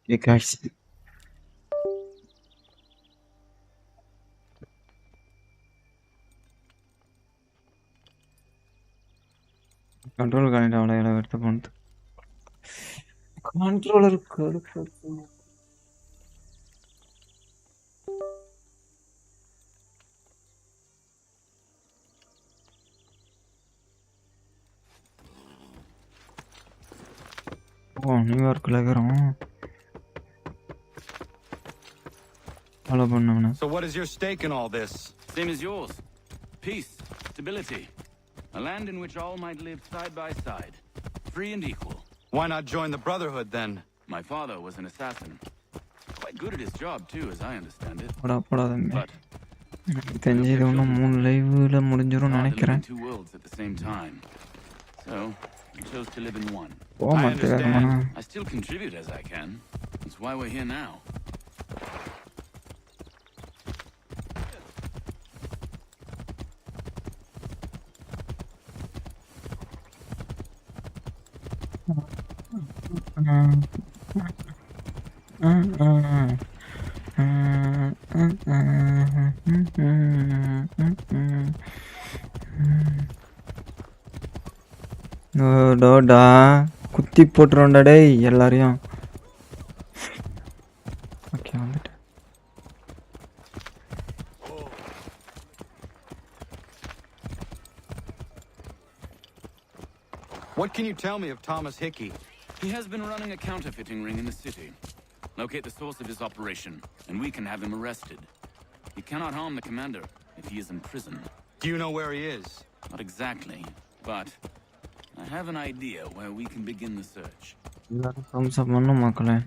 Okay, guys. Control connect avala eduthu pondu. Controller kodukku. Oh, New York la irom. Follow pannavana. So what is your stake in all this? Same as yours. Peace, stability. A land in which all might live side by side, free and equal. Why not join the Brotherhood then? My father was an assassin. Quite good at his job too, as I understand it. Poda thambi. But தெரிஞ்சு இது ஒன்றும் 3 லைவ்ல முடிஞ்சிரும் நினைக்கிறேன். 2 worlds at the same time. So, I chose to live in one. I understand. I still contribute as I can. That's why we're here now. Toda குத்தி போட்டுருண்டா டேய் எல்லாரையும். Okay வந்துட்டு. What can you tell me of Thomas Hickey? He has been running a counterfeiting ring in the city. Locate the source of his operation, and we can have him arrested. He cannot harm the commander if he is in prison. Do you know where he is? Not exactly, but I have an idea where we can begin the search. எல்லாரும் thumbs up பண்ணு மக்களே.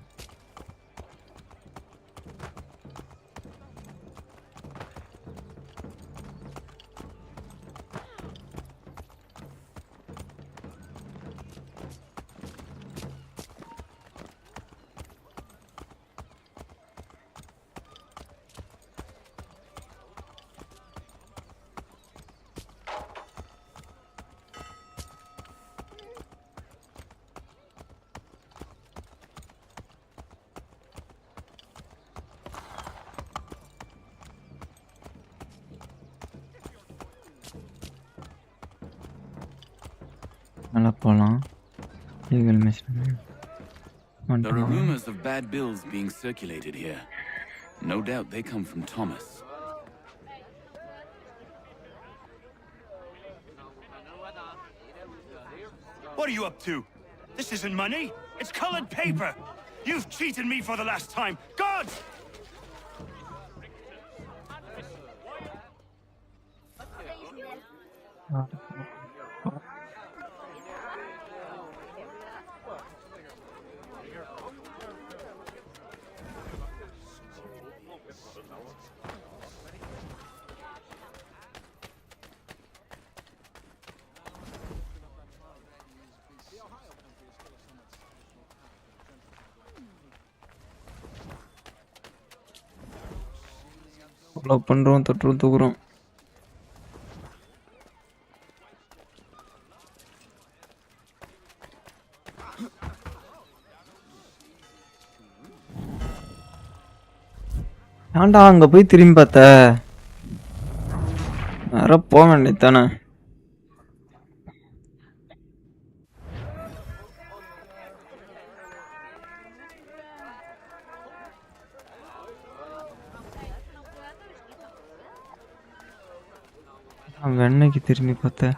Legal machinery. There are rumors of bad bills being circulated here. No doubt they come from Thomas. What are you up to? This isn't money. It's colored paper. You've cheated me for the last time. God! Follow பண்றோம் தொட்டு தூக்குறோம். ஏன்டா அங்க போய் திரும்பி பார்த்த? வேற போக வேண்டியதானே. வெண்ணைக்கு திரும்பி பார்த்த.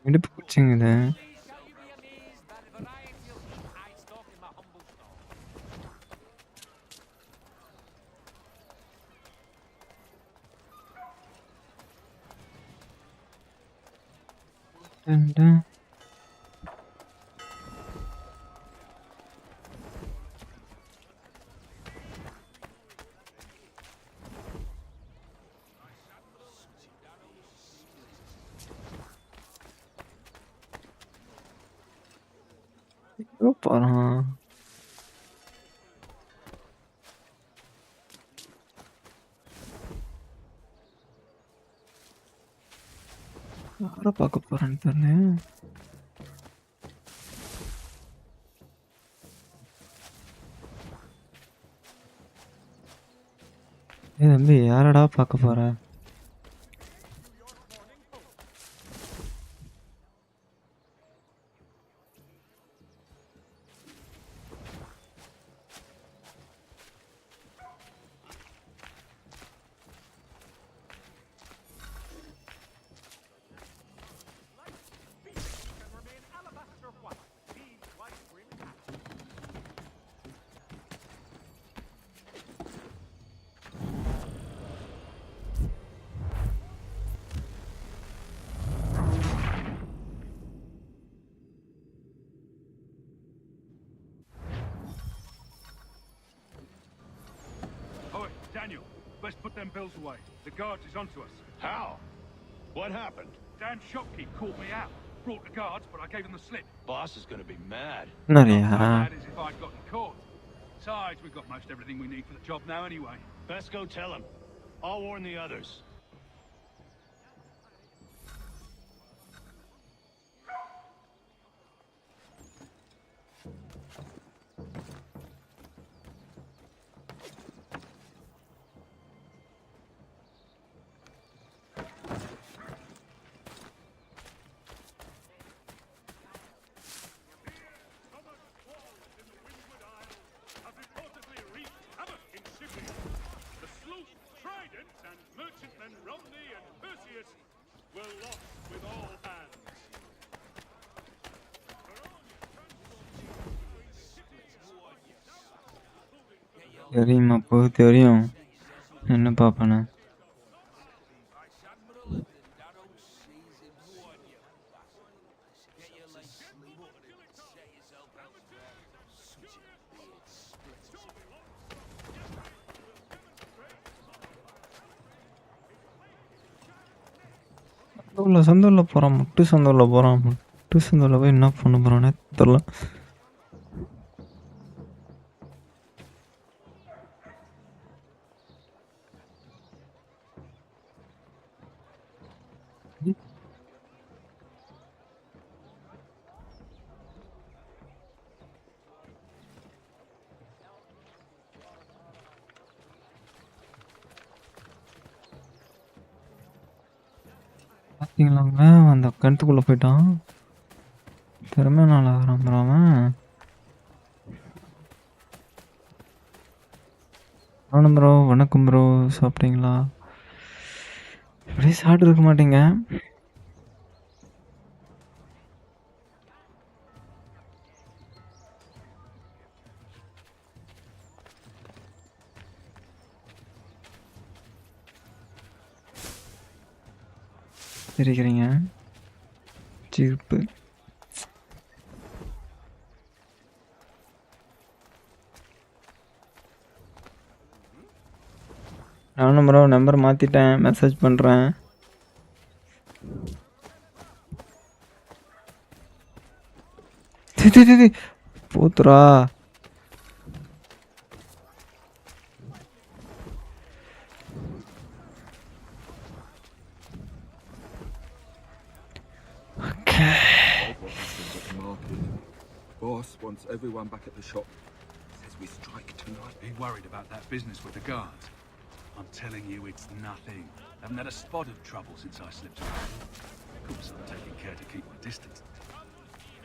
இடுப்பு குச்சிங்குது. போகிறான். யாரை பார்க்க போகிறான்னு தெரியல. தம்பி யாரடா பார்க்க போற? Daniel, let's put them bills away. The guards is onto us. How? What happened? Dan's shopkeep caught me out. Brought the guards, but I gave them the slip. Boss is gonna be mad. Not as bad as if I'd gotten caught. Besides, we've got most everything we need for the job now anyway. Best go tell him. I'll warn the others. தெரியுமா? அப்போ தெரியும். என்ன பார்ப்பேன்னு. சந்தூரில் போகிறான். முட்டு சந்தூரில் போகிறான். முட்டு சந்தூரில் போய் என்ன பண்ண போகிறானே தெரில. பார்த்தீங்களாங்க, அந்த கிணத்துக்குள்ளே போயிட்டான். திறமை நாள் ஆகிறான். வணக்கம் ப்ரோ. வணக்கம் ப்ரோ. சாப்பிட்டீங்களா? இப்படியே சாப்பிட்டு இருக்க மாட்டீங்க. இருக்கிறீங்க சிரிப்பு. நானும் ப்ரோ நம்பர் மாற்றிட்டேன். மெசேஜ் பண்ணுறேன். போத்துரா. Boss wants everyone back at the shop. Says we strike tonight. Be worried about that business with the guards. I'm telling you, it's nothing. Haven't had a spot of trouble since I slipped away. Of course, I'm taking care to keep my distance.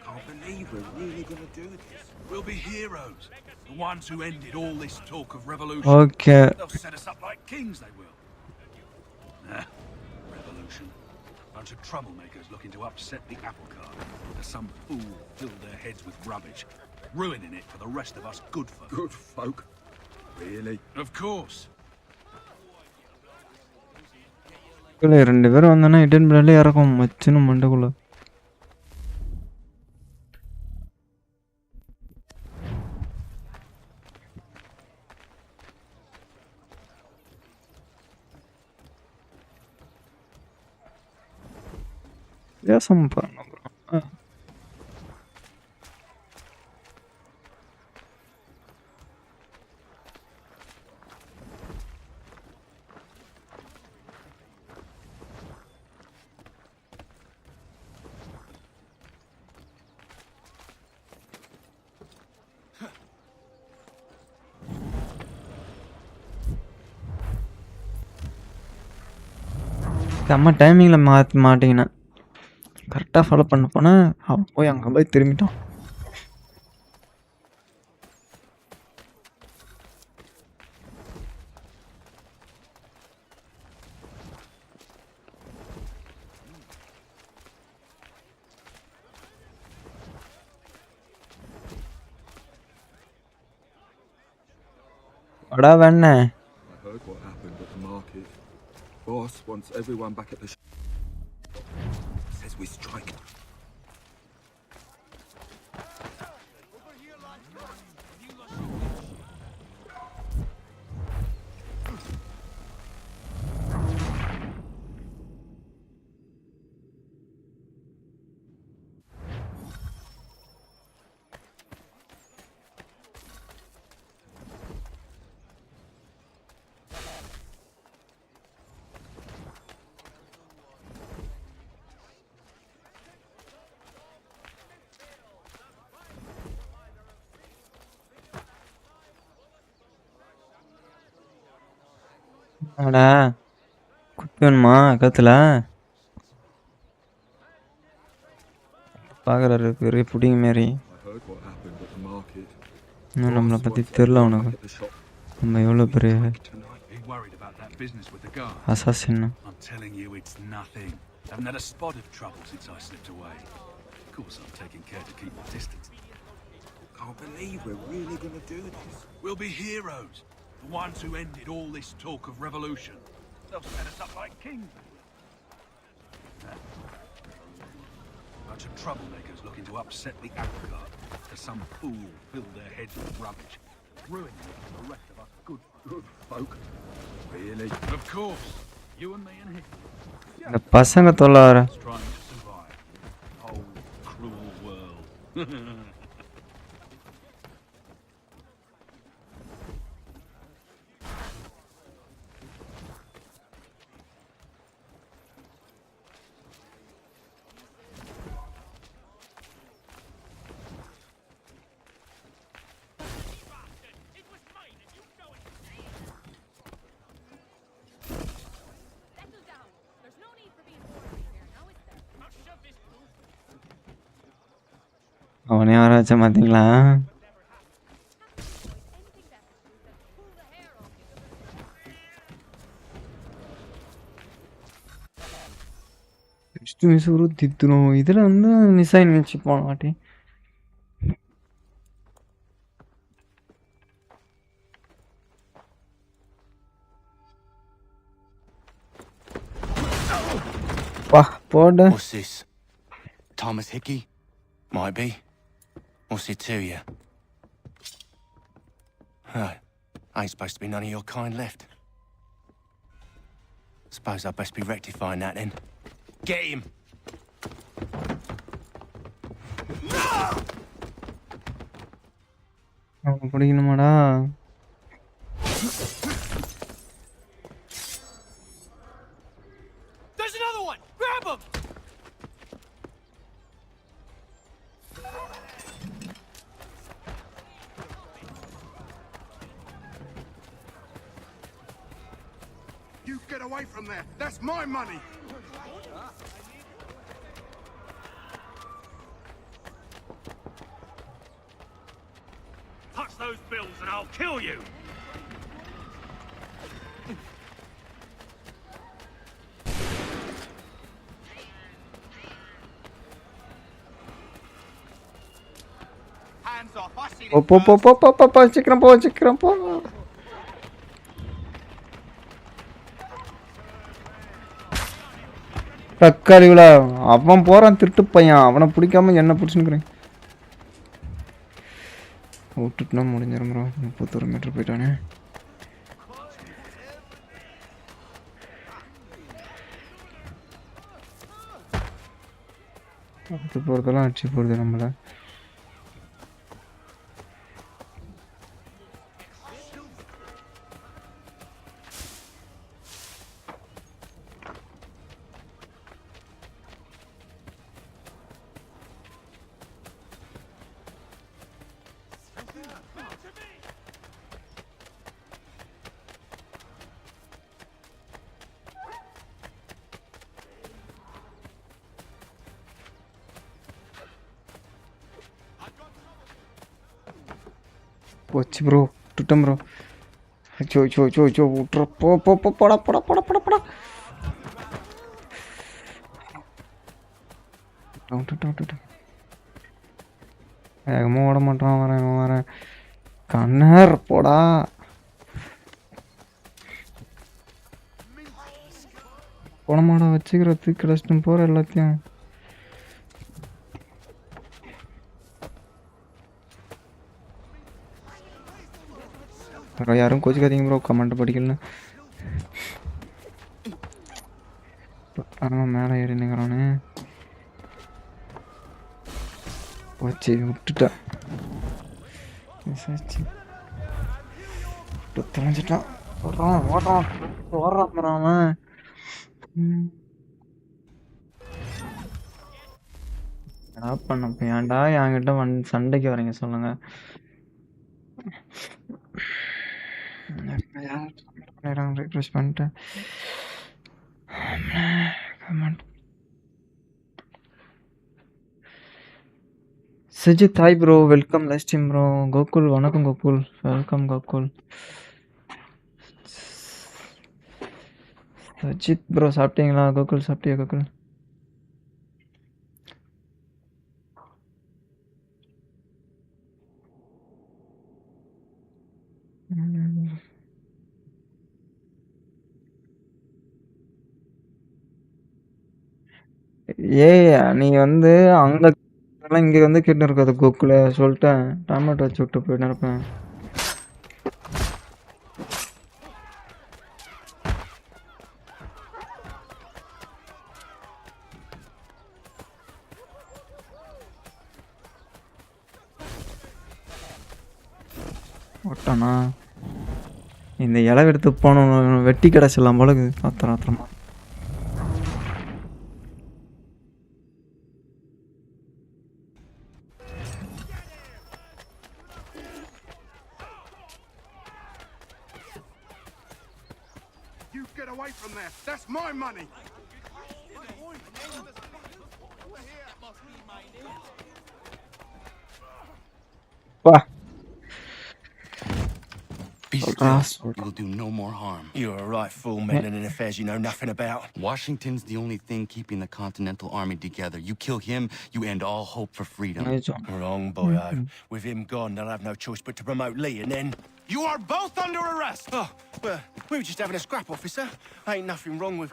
Can't believe we're really gonna do this. We'll be heroes. The ones who ended all this talk of revolution. Okay. They'll set us up like kings, they will. Nah, revolution. Bunch of troublemakers looking to upset the apple cart. As some fool filled their heads with rubbish, ruining it for the rest of us good folk. Good folk? Really? Of course. ரெண்டு பேரும் வந்தோன்னா இட்டன் பிளாலே இறக்கும் மச்சுன்னு மண்டக்குள்ள. வித்தியாசம் பாருங்க. செம்ம டைமிங்கில் மாட்டிக்கினேன். கரெக்டாக follow பண்ண போனேன், அவன் போய் அங்கே போய் திரும்பிட்டான். அடா வேண்ணே. I heard what happened at the market. Boss wants everyone back at the shop. Says we strike. அடா குட்டி வேணுமா கத்துல பார்க்குறாரு பெரிய புடிங்க மாரி. I heard what happened at the market. இன்னும் நம்மளை பற்றி தெரில உனக்கு. At the shop நம்ம எவ்வளோ பெரிய tonight. Be worried about that business with the guard. Assassin. I'm telling you, it's nothing. Haven't had a spot of trouble since I slipped away. Of course, I'm taking care to keep my distance. Can't believe we're really gonna do this. We'll be heroes. The ones who ended all this talk of revolution. They'll set us up like kings. Bunch of troublemakers looking to upset the apple cart. As some fool filled their heads with rubbish, ruining it for the rest of us good folk. Really? Of course. You and me and him. இந்த பசங்க தொல்லை வர. Just trying to survive. Oh, cruel world. அவனே வராச்ச பார்த்தீங்களா? மிஸ்ரு தித்துரும். இதில் வந்து miss ஆகி நினச்சி போன வாட்டி. வா போட. What's this? Thomas Hickey? Might be. What's it to you? Right. Ain't supposed to be none of your kind left. Suppose I'd best be rectifying that then. Get him! அவன் பிடிக்கணுமாடா? There's another one! Grab him! You get away from there! That's my money! Touch those bills and I'll kill you! Hands off! I see போ போ போ போ போ போ போ சீக்கிரம் போ சீக்கிரம் போ. தக்காளிவிழா அவன் போகிறான் திருட்டு பையன். அவனை பிடிக்காம என்ன பிடிச்சுன்னுக்குறேன். விட்டுட்டுனா முடிஞ்சிடும் ப்ரோ. 31 மீட்டர் போயிட்டானே. அடுத்து போகிறதெல்லாம் அடிச்சு போடுது நம்மளை. போச்சு ப்ரோ, விட்டுட்டேன் ப்ரோ. அச்சோ அச்சோ அச்சோ அச்சோ, விட்ற, போ போ போ, போடா போடா போடா போடா போடா. விட்டுட்டேன். வேகமாக ஓட மாட்டான், வரேன். கண்ணர் போடா. போனமாடா, வச்சுக்கிறதுக்கு கிடச்சிட்டு போகிற எல்லாத்தையும். யாரும் கோச்சிக்காதீங்க ப்ரோ, கமெண்ட் படிக்கல. மேலே ஏறி நிற்கிறானே. போச்சு, விட்டுட்டேன். தொலைஞ்சிட்டான். ஓடுறான் அவன். என்ன பண்ண, ஏன்டா என்கிட்ட சண்டைக்கு வரீங்க சொல்லுங்க. ரிக்வெஸ்ட் பண்ணிட்டேன். Sajith hi bro, welcome live stream bro. Gokul வணக்கம் கோகுல், வெல்கம் கோகுல். சஜித் ப்ரோ சாப்பிட்டீங்களா? கோகுல் சாப்பிட்டியா கோகுல்? ஏய் நீ வந்து அங்க இங்க வந்து கேட்டு இருக்காது கோகுல, சொல்லிட்டேன். டொமேட்டோ வச்சு விட்டு போயிட்டு இருப்பேன். ஒட்டானா இந்த இலை எடுத்து போனோம், வெட்டி கிடச்சிடலாம் போல ஆத்திரமா. You get away from there. That's my money. பா, Be Ah, still. You will do no more harm. You're a right fool meddling in affairs you know nothing about. Washington's the only thing keeping the Continental Army together. You kill him, you end all hope for freedom. Wrong, boyo. With him gone, they'll have no choice but to promote Lee, and then... You are both under arrest! Oh, well, we were just having a scrap, officer. Ain't nothing wrong with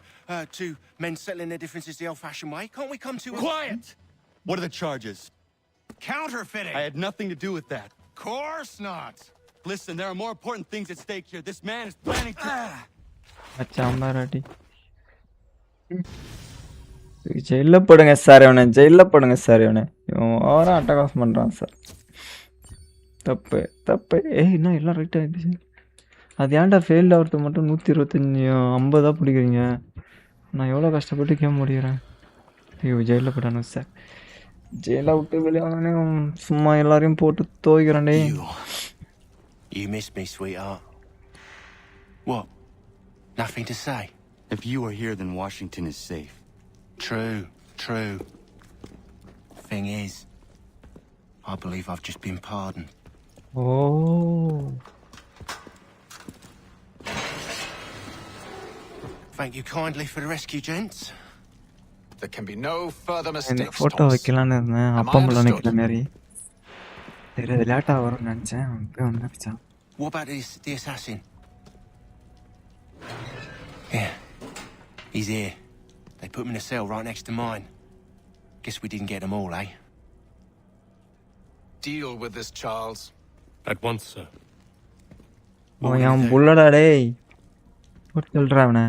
two men settling their differences the old-fashioned way. Can't we come to... Quiet! What are the charges? Counterfeiting! I had nothing to do with that. Course not! Listen, there are more important things at stake here. This man is planning to... அச்சாம்பாராட்டி ஜெயில போடுங்க sir, இவனை ஜெயில போடுங்க sir. இவன் ஓவரா அட்டகாசம் பண்றான் sir. தப்பு தப்பு. இன்னும் எல்லாம் ரைட் ஆகிடுச்சு. அது ஏன்டா ஃபெயில்டு ஆகிறது மட்டும் 125 50 பிடிக்கிறீங்க? நான் எவ்வளோ கஷ்டப்பட்டு கேம் முடிகிறேன். ஐயோ ஜெயிலில் போட்டானு சார். ஜெயிலை விட்டு வெளியானே சும்மா எல்லாரையும் போட்டு துவைக்கிறேன்டே. You miss me, sweetheart. What? Nothing to say? If you are here, then Washington is safe. True. Thing is, I believe I've just been pardoned. Oh. Thank you kindly for the rescue, gents. There can be no further mistakes. Photo வைக்கலான்னு இருந்தேன், அப்பம்புள்ள நிற்கிற மாதிரி. சரி லேட்டாக வரும்னு நினச்சேன், போய் வந்துருச்சான். What about the assassin? Yeah, he's here. They put him in a cell right next to mine. Guess we didn't get them all, eh? Deal with this, Charles. At once, sir. அவன் புள்ளடா டேய், போட்டு சொல்கிறா அவனை.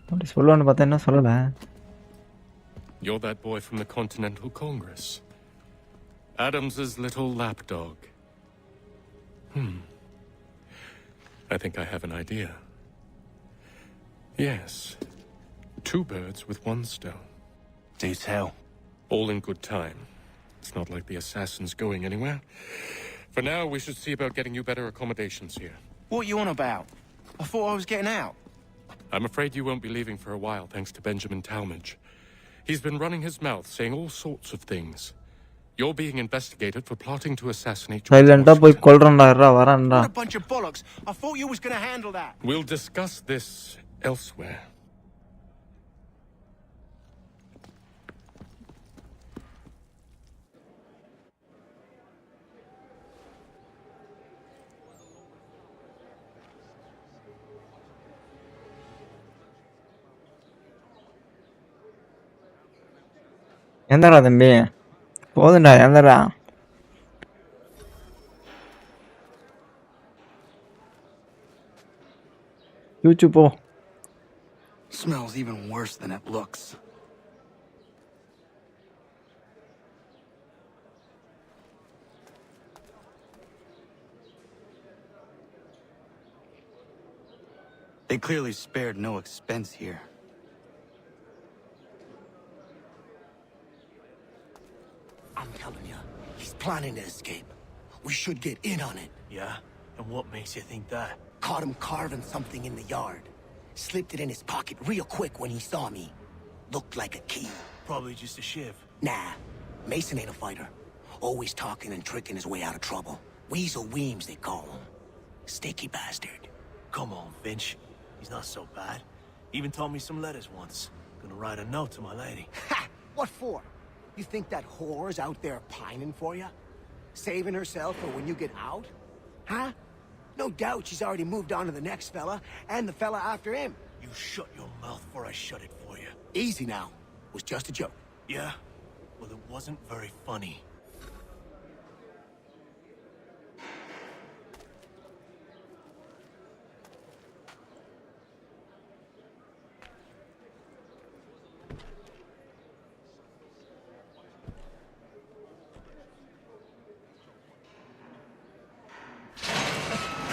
அப்படி சொல்லுவான்னு பார்த்தா என்ன சொல்லலை. You're that boy from the Continental Congress. Adams's little lapdog. I think I have an idea. Yes. 2 birds with 1 stone. Do tell. All in good time. It's not like the assassin's going anywhere. For now, we should see about getting you better accommodations here. What are you on about? I thought I was getting out. I'm afraid you won't be leaving for a while, thanks to Benjamin Talmadge. He's been running his mouth, saying all sorts of things. You're being investigated for plotting to assassinate George சைலண்டா போய் Washington. கொல்றேன்டா வரேன்டா. What a bunch of bullocks! I thought you was gonna handle that. We'll discuss this elsewhere. எந்தடா தம்பி போதுண்டா எந்தடா யூச்சு போ. Smells even worse than it looks. They clearly spared no expense here. I'm telling you, he's planning to escape. We should get in on it. Yeah? And what makes you think that? Caught him carving something in the yard. Slipped it in his pocket real quick when he saw me. Looked like a key. Probably just a shiv. Nah, Mason ain't a fighter. Always talking and tricking his way out of trouble. Weasel Weems, they call him. Sticky bastard. Come on, Finch. He's not so bad. Even taught me some letters once. Gonna write a note to my lady. Ha! What for? You think that whore's out there pining for you? Saving herself for when you get out? Huh? No doubt she's already moved on to the next fella, and the fella after him. You shut your mouth before I shut it for you. Easy now. Was just a joke. Yeah? Well, it wasn't very funny.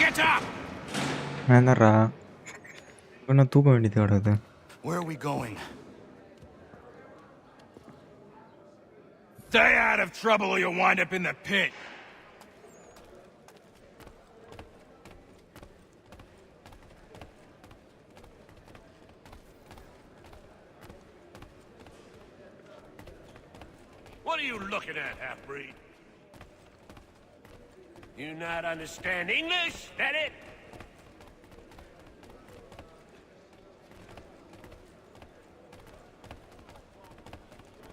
Get up! என்னடா இன்னும் தூக்க வேண்டியது கிடக்குது. Where are we going? Stay out of trouble or you'll wind up in the pit. What are you looking at, half-breed? You not understand English? That it?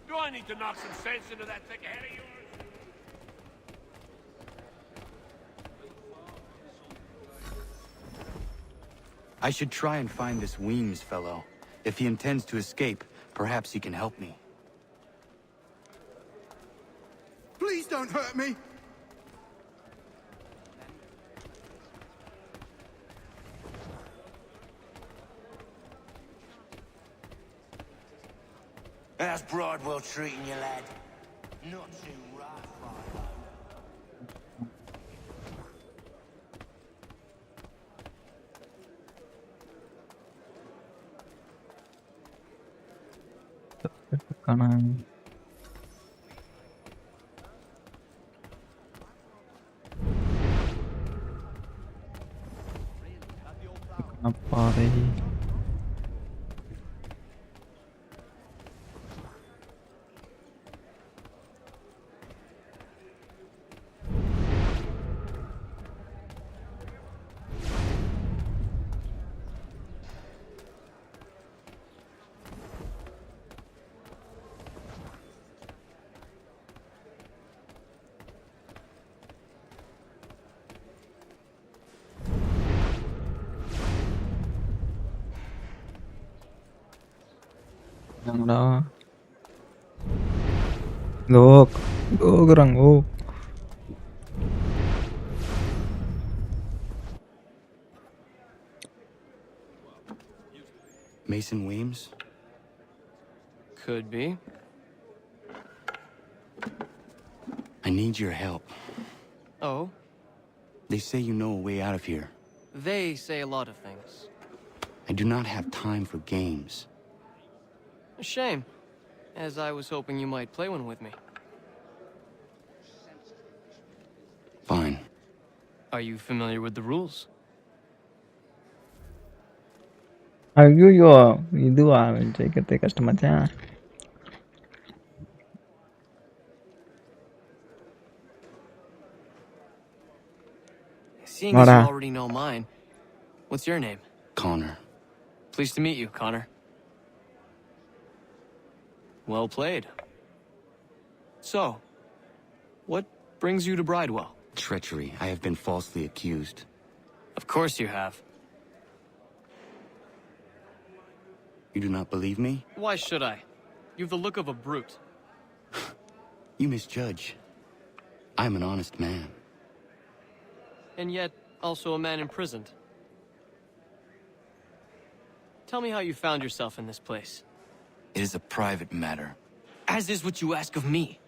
Do I need to knock some sense into that thick head of yours? I should try and find this Weems fellow. If he intends to escape, perhaps he can help me. Please don't hurt me! How's Broadwell treating you, lad? Not too rough, I காணாம பாதை என்னடா கோகுறாங்க ஓ Mason Weems? Could be. I need your help. Oh? They say you know a way out of here. They say a lot of things. I do not have time for games. A shame, as I was hoping you might play one with me. Fine. Are you familiar with the rules? ஐயோ இதுவா ஜெயிக்கிறதே கஷ்டமாச்சா Seeing as you already know mine, what's your name? Connor. Pleased to meet you, Connor. Well played. So, what brings you to Bridewell? Treachery. I have been falsely accused. Of course you have. You do not believe me? Why should I? You've the look of a brute. You misjudge. I'm an honest man. And yet, also a man imprisoned. Tell me how you found yourself in this place. It is a private matter. As is what you ask of me.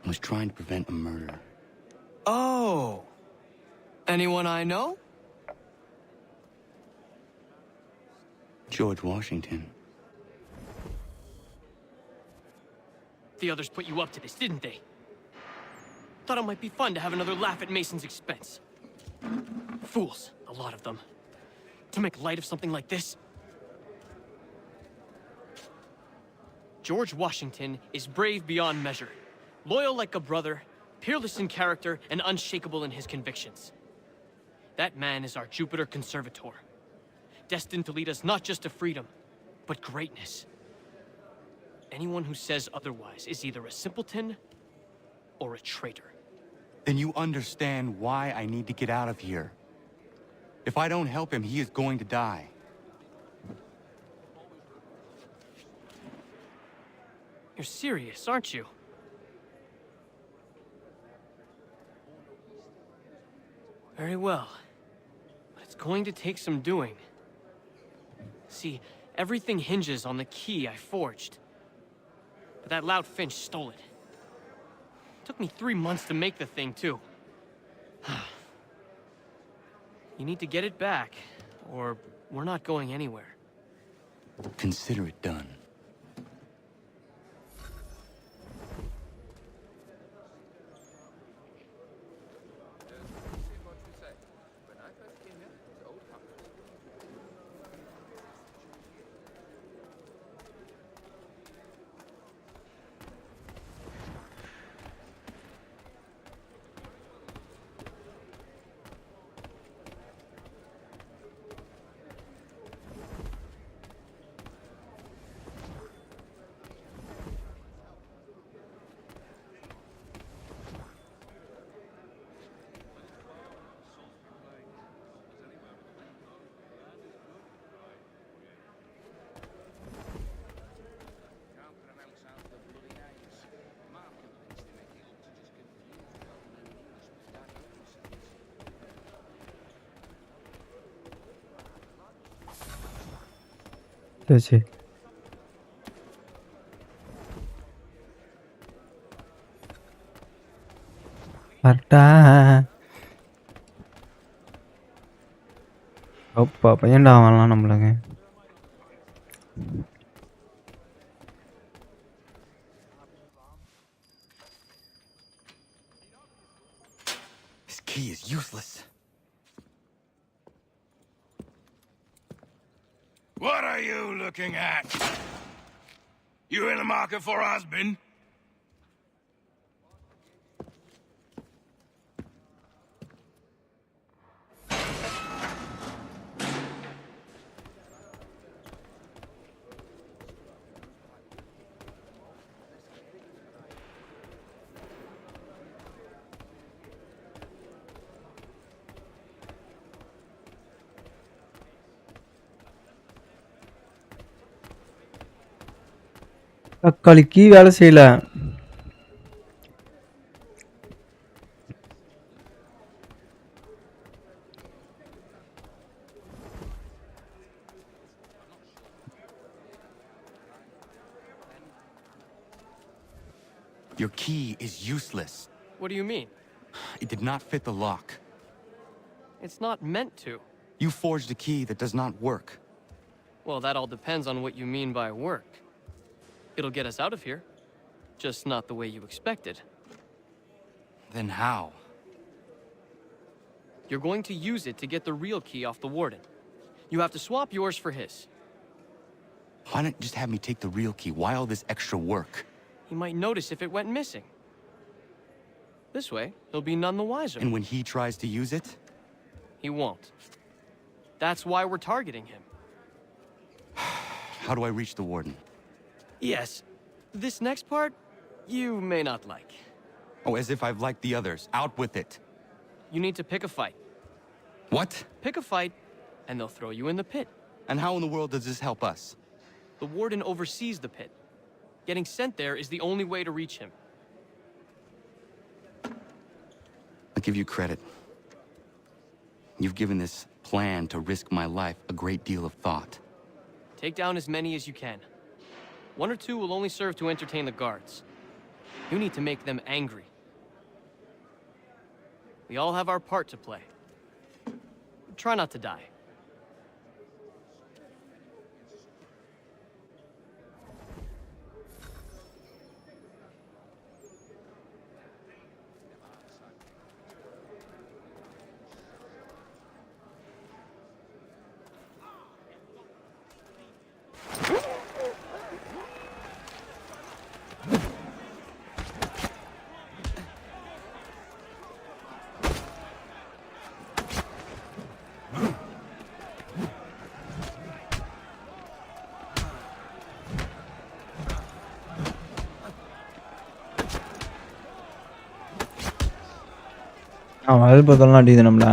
I was trying to prevent a murder. Oh! Anyone I know? George Washington. The others put you up to this, didn't they? Thought it might be fun to have another laugh at Mason's expense. Fools, a lot of them. To make light of something like this. George Washington is brave beyond measure, loyal like a brother, peerless in character, and unshakable in his convictions. That man is our Jupiter Conservator, destined to lead us not just to freedom, but greatness. Anyone who says otherwise is either a simpleton or a traitor. Then you understand why I need to get out of here. If I don't help him, he is going to die. You're serious, aren't you? Very well. But it's going to take some doing. See, everything hinges on the key I forged. But that loud Finch stole it. Took me 3 months to make the thing, too. You need to get it back, or we're not going anywhere. Consider it done. Sí. Marta. அப்பா பையன்டா அவன்லாம் நம்மளுக்கு. This key is useless. What are you looking at? You in the market for a husband? தக்காளிக்கு வேலை செய்யல. Your key is useless. What do you mean? It did not fit the lock. It's not meant to. You forged a key that does not work. Well, that all depends on what you mean by work. It'll get us out of here. Just not the way you expected. Then how? You're going to use it to get the real key off the warden. You have to swap yours for his. Why not just have me take the real key? Why all this extra work? he might notice if it went missing. This way, he'll be none the wiser. And when he tries to use it? He won't. That's why we're targeting him. How do I reach the warden? Yes. This next part, you may not like. Oh, as if I've liked the others. Out with it. You need to pick a fight. What? Pick a fight, and they'll throw you in the pit. And how in the world does this help us? The warden oversees the pit. Getting sent there is the only way to reach him. I'll give you credit. You've given this plan to risk my life a great deal of thought. Take down as many as you can. 1 or 2 will only serve to entertain the guards. You need to make them angry. We all have our part to play. Try not to die. அவன் அல்பதெல்லாம் அடிக்குது நம்மள.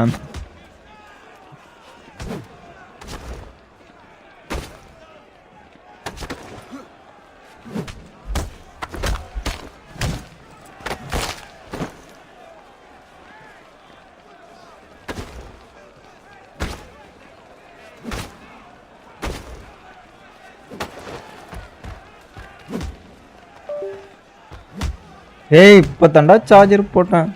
ஏய் இப்போ தாண்டா charger போட்டேன்.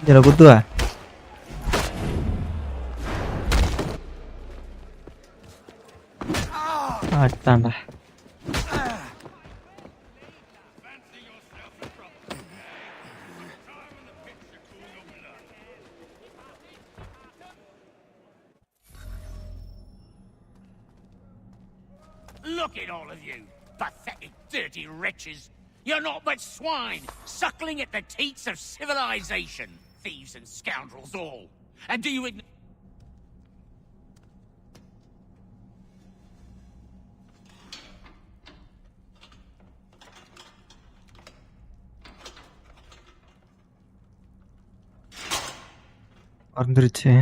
இதில் குத்துவ அட்டாண்டா. Look at all of you, pathetic, dirty wretches. You're not but swine, suckling at the teats of civilization. Thieves and scoundrels all. And do you வந்துருச்சு.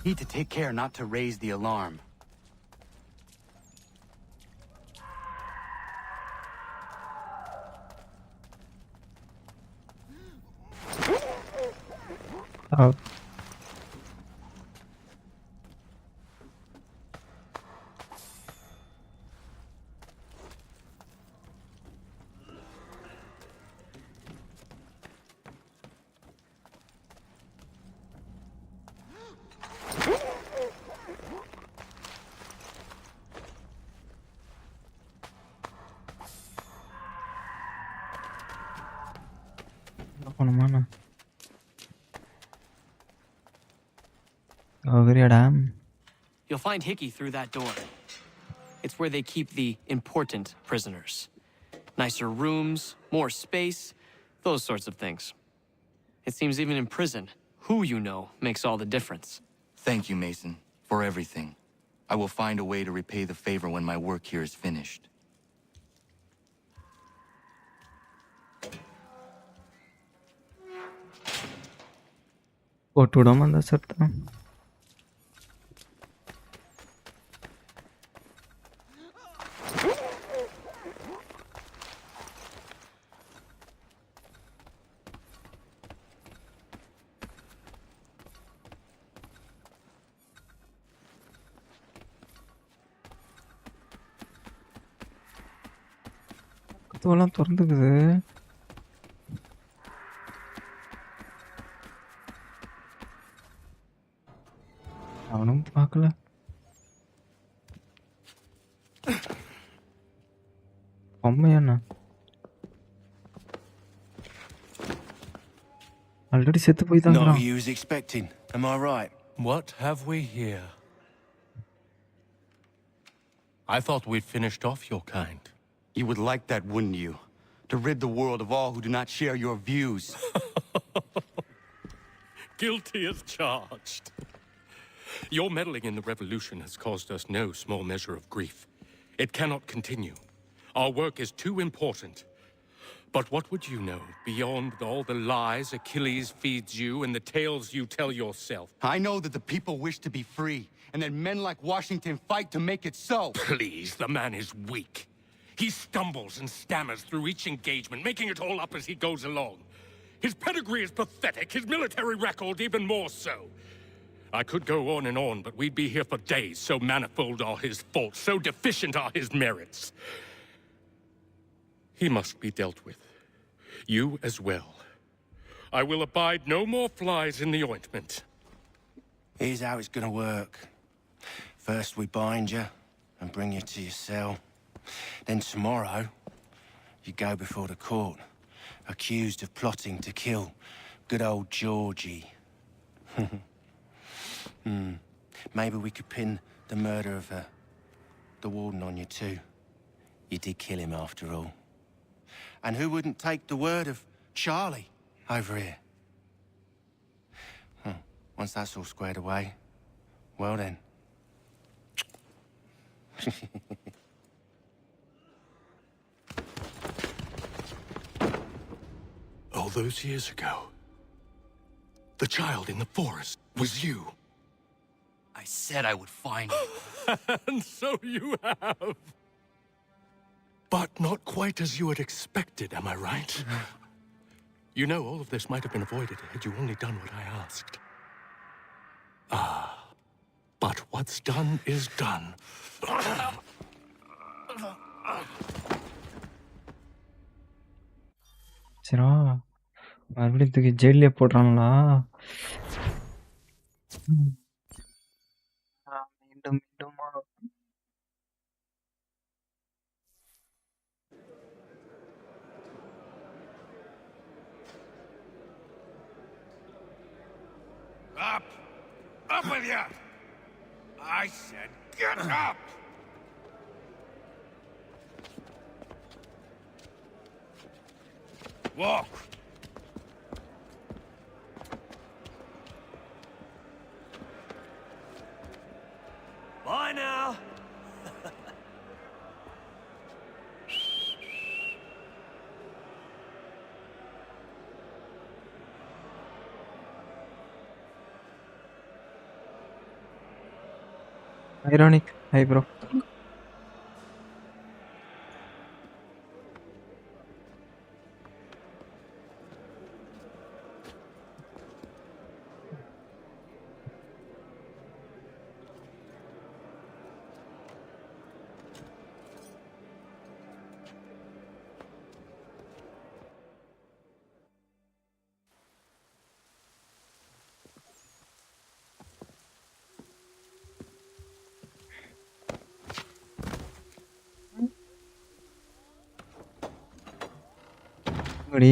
Need to take care not to raise the alarm. Oh. You'll find Hickey through that door. It's where they keep the important prisoners. Nicer rooms, more space, those sorts of things. It seems even in prison, who you know makes all the difference. Thank you, Mason, for everything. I will find a way to repay the favor when my work here is finished. போட்டு விடாம அந்த சட்டை கதவெல்லாம் திறந்துக்குது. அவனும் பார்க்கல. பொம்மையாண்ணா already செத்து போய் தான் Not what you was expecting, am I right? What have we here? I thought we'd finished off your kind. You would like that, wouldn't you? To rid the world of all who do not share your views. Guilty as charged. Your meddling in the revolution has caused us no small measure of grief. It cannot continue. Our work is too important. But what would you know beyond all the lies Achilles feeds you and the tales you tell yourself? I know that the people wish to be free, and that men like Washington fight to make it so. Please, the man is weak. He stumbles and stammers through each engagement, making it all up as he goes along. His pedigree is pathetic, his military record even more so. I could go on and on, but we'd be here for days, so manifold are his faults, so deficient are his merits. He must be dealt with. You as well. I will abide no more flies in the ointment. Here's how it's gonna work. First we bind you and bring you to your cell. Then tomorrow, you go before the court, accused of plotting to kill good old Georgie. Maybe we could pin the murder of the warden on you too. You did kill him after all. And who wouldn't take the word of Charlie over here? Once that's all squared away, well then. All those years ago, the child in the forest was you. I said I would find you. And so you have. But not quite as you had expected, am I right? You know, all of this might have been avoided had you only done what I asked. But what's done is done. சரிடா மறுபடியும் தூக்கி ஜெயிலே போடுறாங்களா? மீண்டும் மீண்டுமா? Up! Up with you! I said get up! Walk! Bye now. Ironic. Hey bro.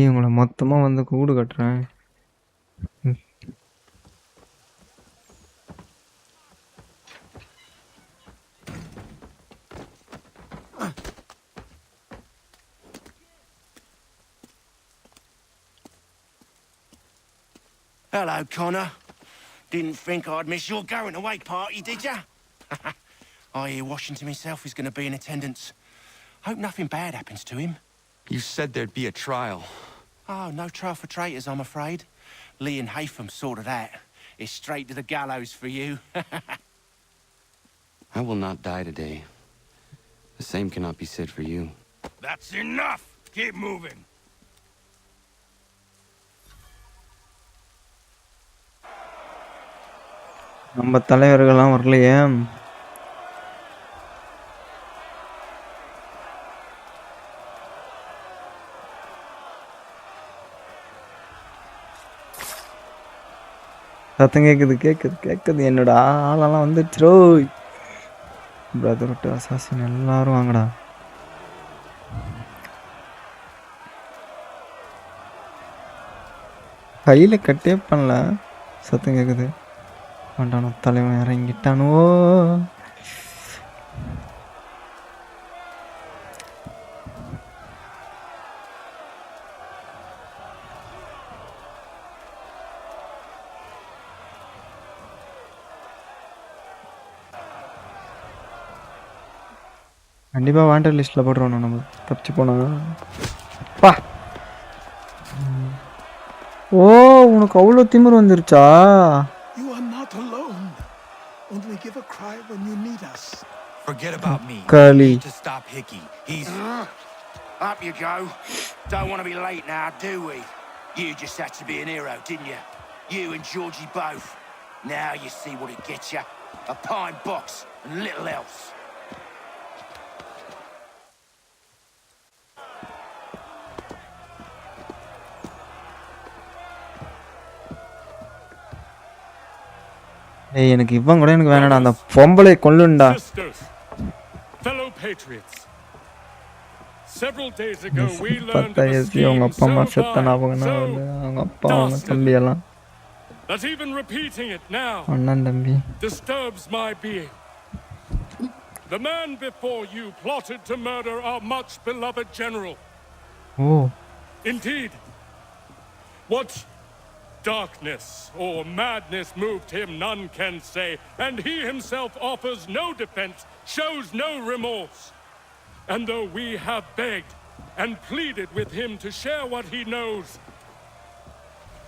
உங்களை மொத்தமா வந்து கூடு கட்டுறேன். Hello, Connor. Didn't think I'd miss your going away party, did ya? I hear Washington himself is going to be in attendance. Hope nothing bad happens to him. You said there'd be a trial. Oh, no trial for traitors, I'm afraid. Lee and Haytham sorted that. it's straight to the gallows for you. I will not die today. The same cannot be said for you. That's enough! Keep moving! நம்ம தலைவர்கள்லாம் வரலையே. சத்தம் கேக்குது. என்னோட ஆளெல்லாம் வந்துருச்சுரோ. Brotherhood assassin எல்லாரும் வாங்கடா. கையில கட்டே பண்ணல. சத்தம் கேக்குது. வண்டானோ தலைவன் இறங்கிட்டானோ. கண்டிப்பா வாண்டட் லிஸ்ட்ல போடுறோம் நம்ம தப்பிச்சு போனா. பா ஓ உனக்கு அவ்வளோ திமிரு வந்துருச்சா? You are not alone. Only give a cry when you need us. Forget about me. Curly. You need to stop Hickey. He's... Up you go. Don't want to be late now, do we? You just had to be an hero, didn't you? You and Georgie both. Now you see what it gets you. A pine box and little else. ஏய் எனக்கு இவன் கூட எனக்கு வேணாடா. அந்த பொம்பளை கொல்லுண்டா. Fellow patriots. Several days ago we learned of a அவங்க scheme அப்பா அம்மா so செத்தன vile, அவங்க so அப்பா அவங்க தம்பி எல்லாம் that even repeating it now அண்ணன் தம்பி disturbs my being. The man before you plotted to murder our much beloved general. Oh. Indeed. What darkness or madness moved him, none can say, and he himself offers no defense, shows no remorse. And though we have begged and pleaded with him to share what he knows,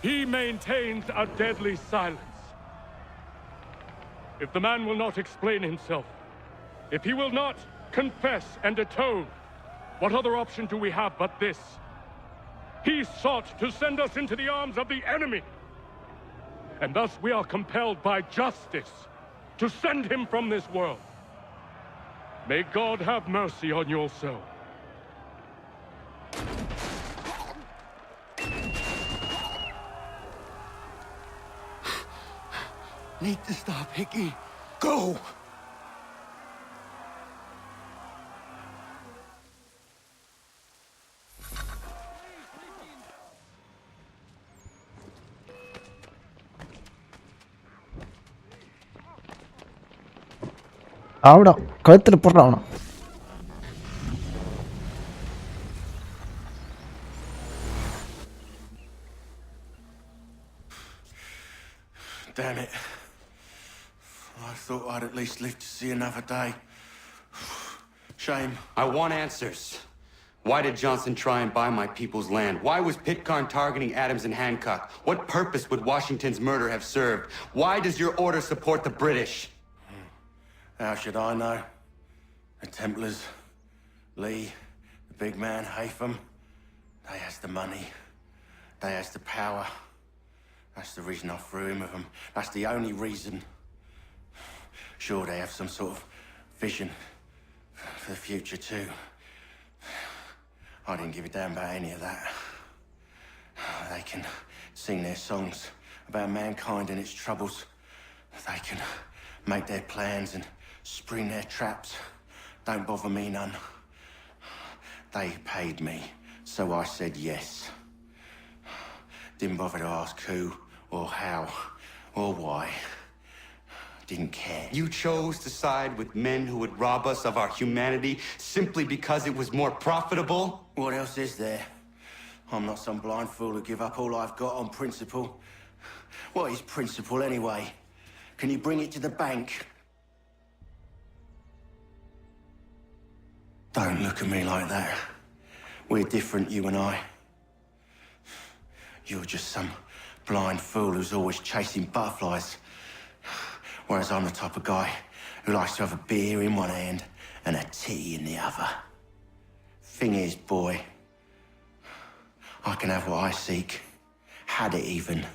he maintains a deadly silence. If the man will not explain himself, if he will not confess and atone, what other option do we have but this? He sought to send us into the arms of the enemy. And thus we are compelled by justice to send him from this world. May God have mercy on your soul. Need to stop Hickey. Go! ஆவடா கழுத்துல போடுறா அவனா. Damn it. I thought I'd at least live to see another day. Shame. I want answers. Why did Johnson try and buy my people's land? Why was Pitcairn targeting Adams and Hancock? What purpose would Washington's murder have served? Why does your order support the British? How should I know? The Templars, Lee, the big man, Haytham, they has the money, they has the power. That's the reason I threw in with them. That's the only reason. Sure, they have some sort of vision for the future too. I didn't give a damn about any of that. They can sing their songs about mankind and its troubles. They can make their plans and spring their traps. Don't bother me none. They paid me, so I said yes. Didn't bother to ask who, or how, or why. Didn't care. You chose to side with men who would rob us of our humanity simply because it was more profitable? What else is there? I'm not some blind fool to give up all I've got on principle. What is principle anyway? Can you bring it to the bank? Don't look at me like that. We're different, you and I. You're just some blind fool who's always chasing butterflies. Whereas I'm the type of guy who likes to have a beer in one hand and a tea in the other. Thing is, boy, I can have what I seek. Had it even.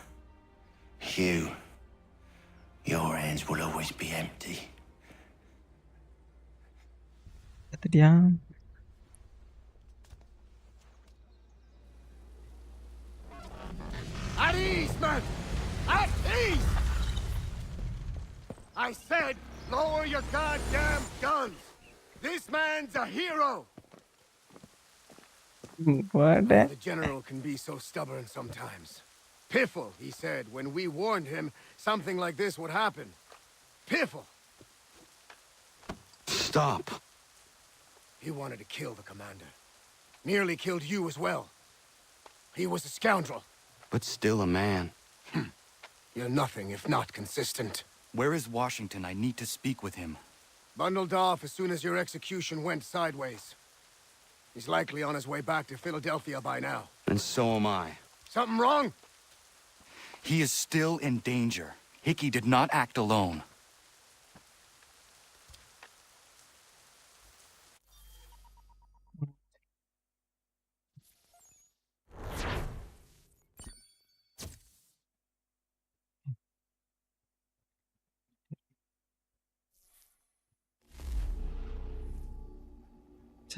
Your hands will always be empty. Kata dia. At ease, man! At ease! I said, lower your goddamn guns! This man's a hero! What? The general can be so stubborn sometimes. Piffle, he said, when we warned him something like this would happen. Piffle! Stop. He wanted to kill the commander. Nearly killed you as well. He was a scoundrel. But still a man. You're nothing if not consistent. Where is Washington? I need to speak with him. Bundled off as soon as your execution went sideways. He's likely on his way back to Philadelphia by now. And so am I. Something wrong? He is still in danger. Hickey did not act alone.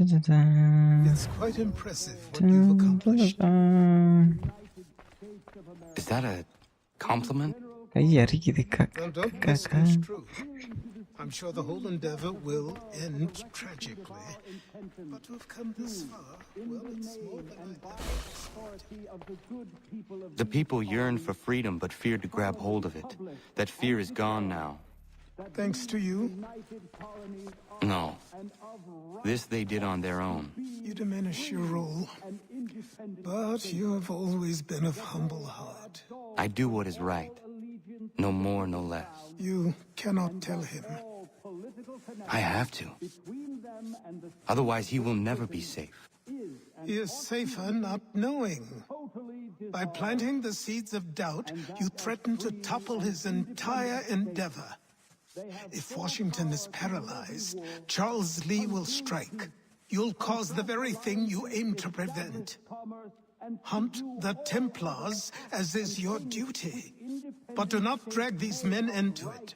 It's quite impressive what you've accomplished. Is that a compliment? Well, don't misconstrue true. I'm sure the whole endeavor will end tragically. But to have come this far, well, it's more than I thought. The people yearn for freedom but fear to grab hold of it. That fear is gone now. Thanks to you? No. This they did on their own. You diminish your role. But you have always been of humble heart. I do what is right. No more, no less. You cannot tell him. I have to. Otherwise, he will never be safe. He is safer not knowing. By planting the seeds of doubt, you threaten to topple his entire endeavor. If Washington is paralyzed, Charles Lee will strike. You'll cause the very thing you aim to prevent. Hunt the Templars, as is your duty. But do not drag these men into it.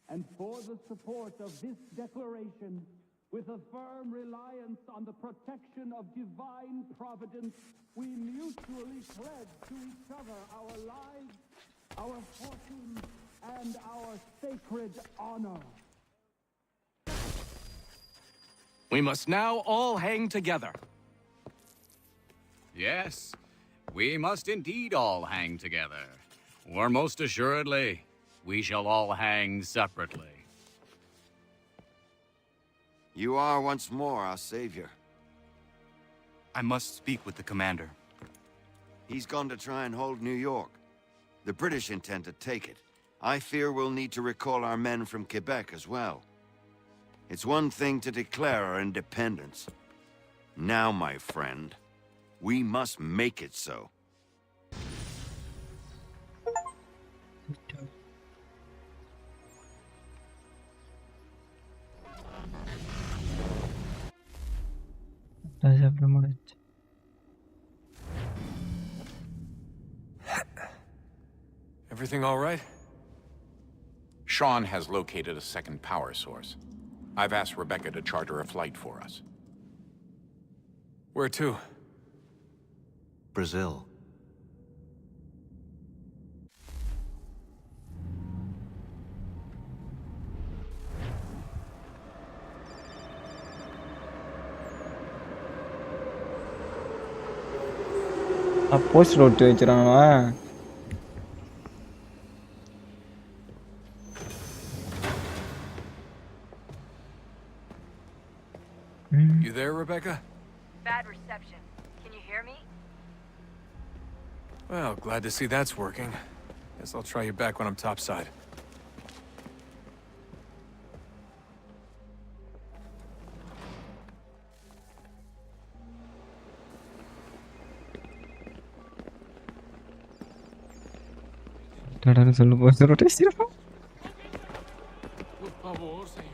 And for the support of this declaration, with a firm reliance on the protection of divine providence, we mutually pledge to each other our lives, our fortune, and our sacred honor. We must now all hang together. Yes, we must indeed all hang together. Or most assuredly, we shall all hang separately. You are once more our savior. I must speak with the commander. He's gone to try and hold New York. The British intend to take it. I fear we'll need to recall our men from Quebec as well. It's one thing to declare our independence. Now, my friend, we must make it so. Everything all right? Sean has located a second power source. I've asked Rebecca to charter a flight for us. Where to? Brazil. Post ஒட்டி வச்சிருக்காங்களா? You there, Rebecca? Bad reception. Can you hear me? Well, glad to see that's working. Guess I'll try you back when I'm topside. Solo puedo hacer rotación. Por favor, señor.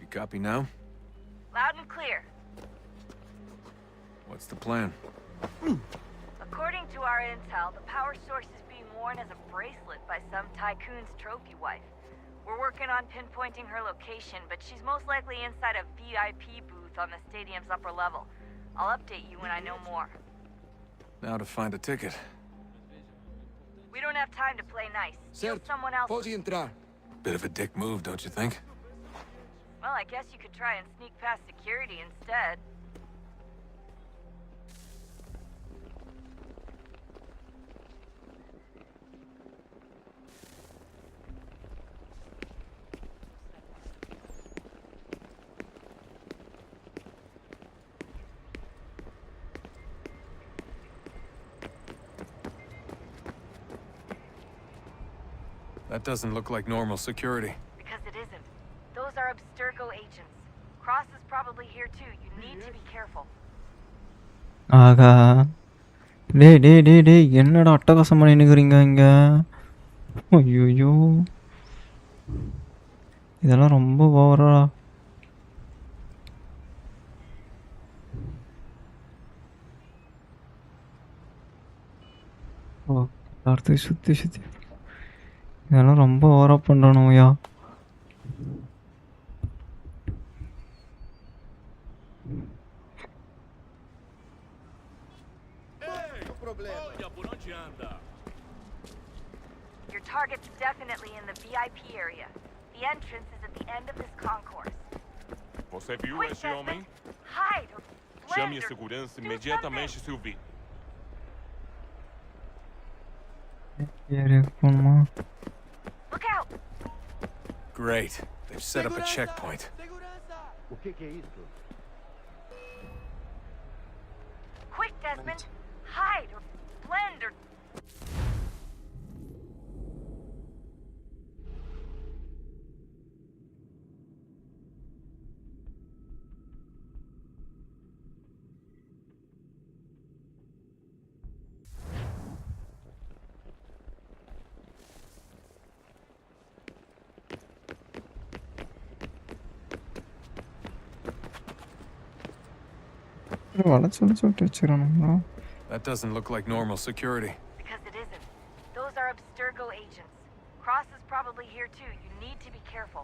You copy now? Loud and clear. What's the plan? According to our intel, the power source is being worn as a bracelet by some tycoon's trophy wife. We're working on pinpointing her location, but she's most likely inside a VIP booth on the stadium's upper level. I'll update you when I know more. Now to find a ticket. We don't have time to play nice. Steal someone else. entrar. Bit of a dick move, don't you think? Well, I guess you could try and sneak past security instead. That doesn't look like normal security. Because it isn't. Those are Abstergo agents. Cross is probably here too. You need to be careful. ஆகா டேய் என்னடா அட்டகாசம் பண்ணினுக்கிறீங்க இங்க? ஐயோ இதெல்லாம் ரொம்ப ஓவரா. ஓ அடுத்து சுத்தி இதெல்லாம் ரொம்ப ஓவரா பண்றானுயா. Your target's definitely in the VIP area. The entrance is at the end of this concourse. Você viu Quick, esse homem? Desmond. Hide or Chame blend a or segurança do imediatamente se o vir. Look out! Great. They've set up a checkpoint. Quick, Desmond. Hide or blend or... That doesn't look like normal security. Because it isn't. Those are Abstergo agents. Cross is probably here too. You need to be careful.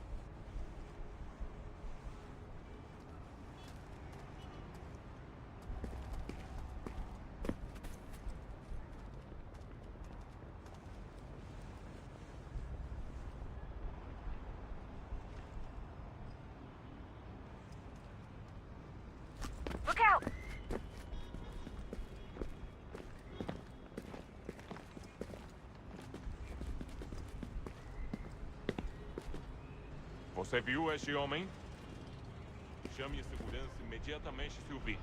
Look out! Você viu este homem? Chame a segurança imediatamente se o vir.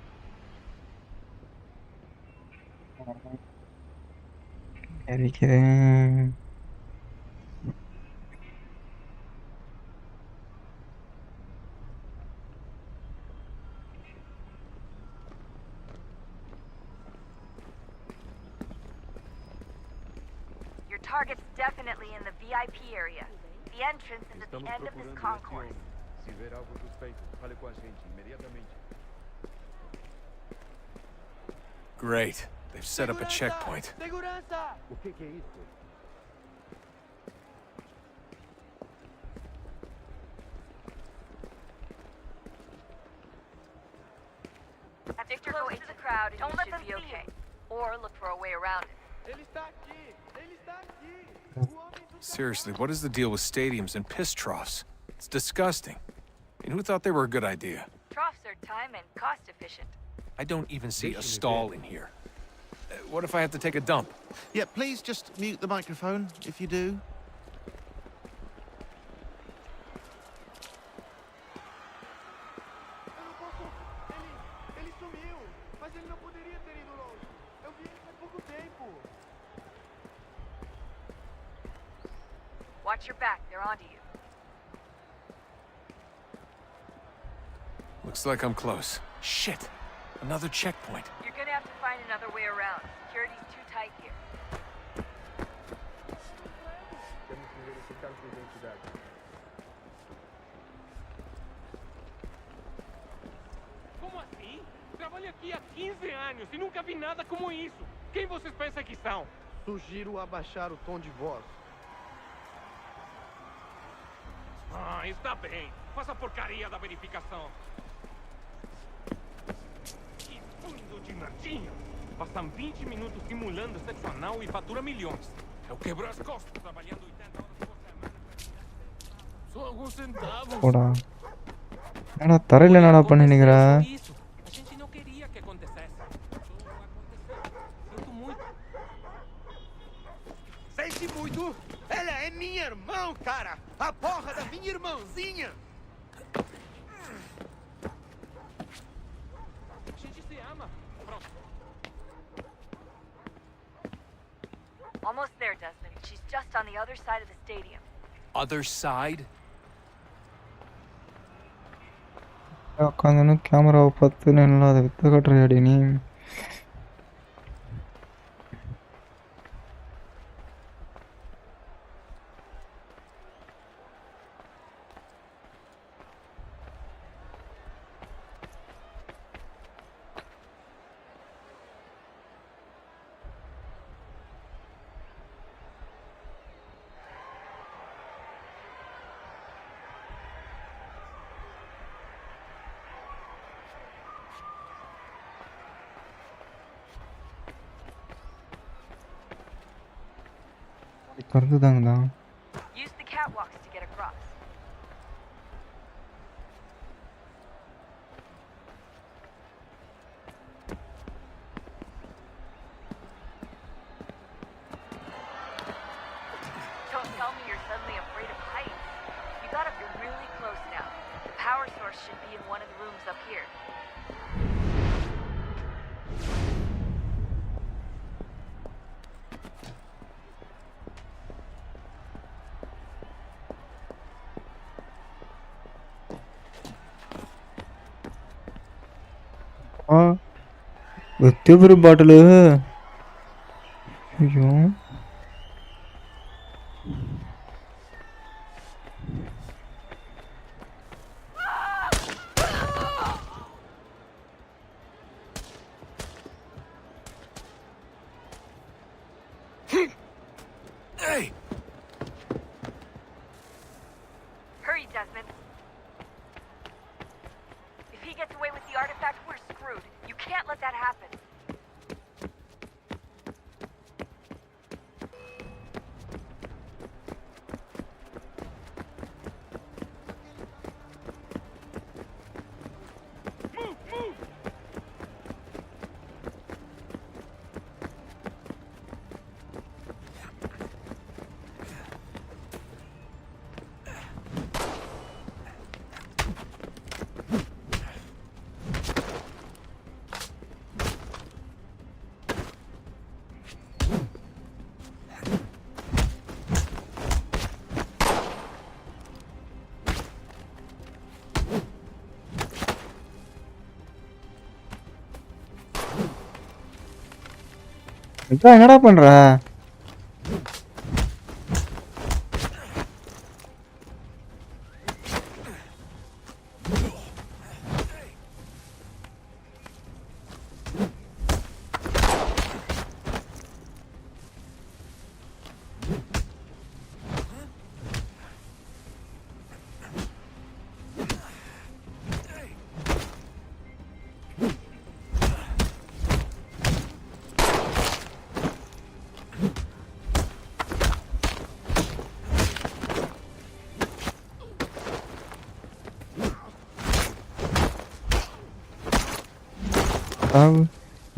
Your target's definitely in the VIP area. The entrance is at the end of this concourse. Se ver algo suspeito, fale com a gente imediatamente. Great. They've set up a checkpoint. O que é isso? Victor, go into the crowd and you should be okay. Or look for a way around it. Ele está aqui! Ele está aqui! Seriously, what is the deal with stadiums and piss troughs? It's disgusting. And who thought they were a good idea? Troughs are time and cost efficient. I don't even see a stall in here. What if I have to take a dump? Yeah, please just mute the microphone if you do. Ele sumiu! Mas ele não poderia ter ido longe. Eu vi ele há pouco tempo. Watch your back, they're onto you. Looks like I'm close. Shit! Another checkpoint. You're gonna have to find another way around. Security's too tight here. Como assim? Trabalho aqui há 15 anos e nunca vi nada como isso. Quem vocês pensam que são? Sugiro abaixar o tom de voz. Ah, está bem. Faça a porcaria da verificação. Que bando de merdinha. Passam 20 minutos simulando sexo anal e fatura milhões. Eu quebro as costas trabalhando 80 horas por semana. Só alguns centavos. போடா என்னடா தரையில என்னடா பண்ணினுக்கிற Isso. A gente não queria que acontecesse. Só aconteceu. Sinto muito. Sente muito? Ela é minha irmã, cara! A porra da minha irmãzinha! A gente se ama. Pronto. Almost there, Desmond. She's just on the other side of the stadium. Other side? உட்காந்து கேமராவை பார்த்து நல்லா அதை வித்த கட்டுறியாடி நீ கருதுதாங்கண்ணா Use the catwalks to get across. Don't tell me you're suddenly afraid of heights. You gotta be really close now. The power source should be in one of the rooms up here. எத்தனை bottle ஐயோ Hey! Hurry, Desmond. If he gets away with the artifact, we're screwed. You can't let that happen. என்னடா பண்ற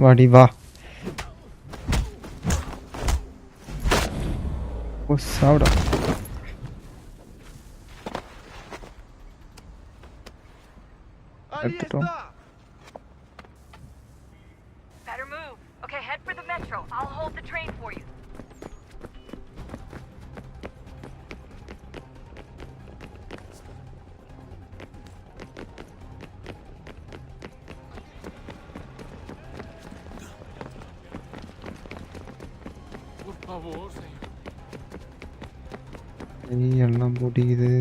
வாடி வா ஓ சாவுடா எடுத்துட்டோம் Better move. Okay, head for the metro. I'll hold the train for you. எல்லாம் போட்டிக்குது.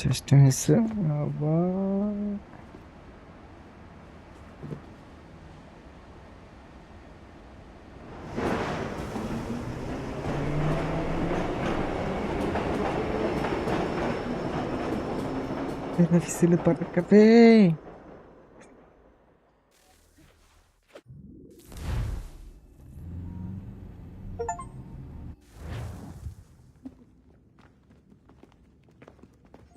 Just miss. அப்பா whistle பறக்கவே.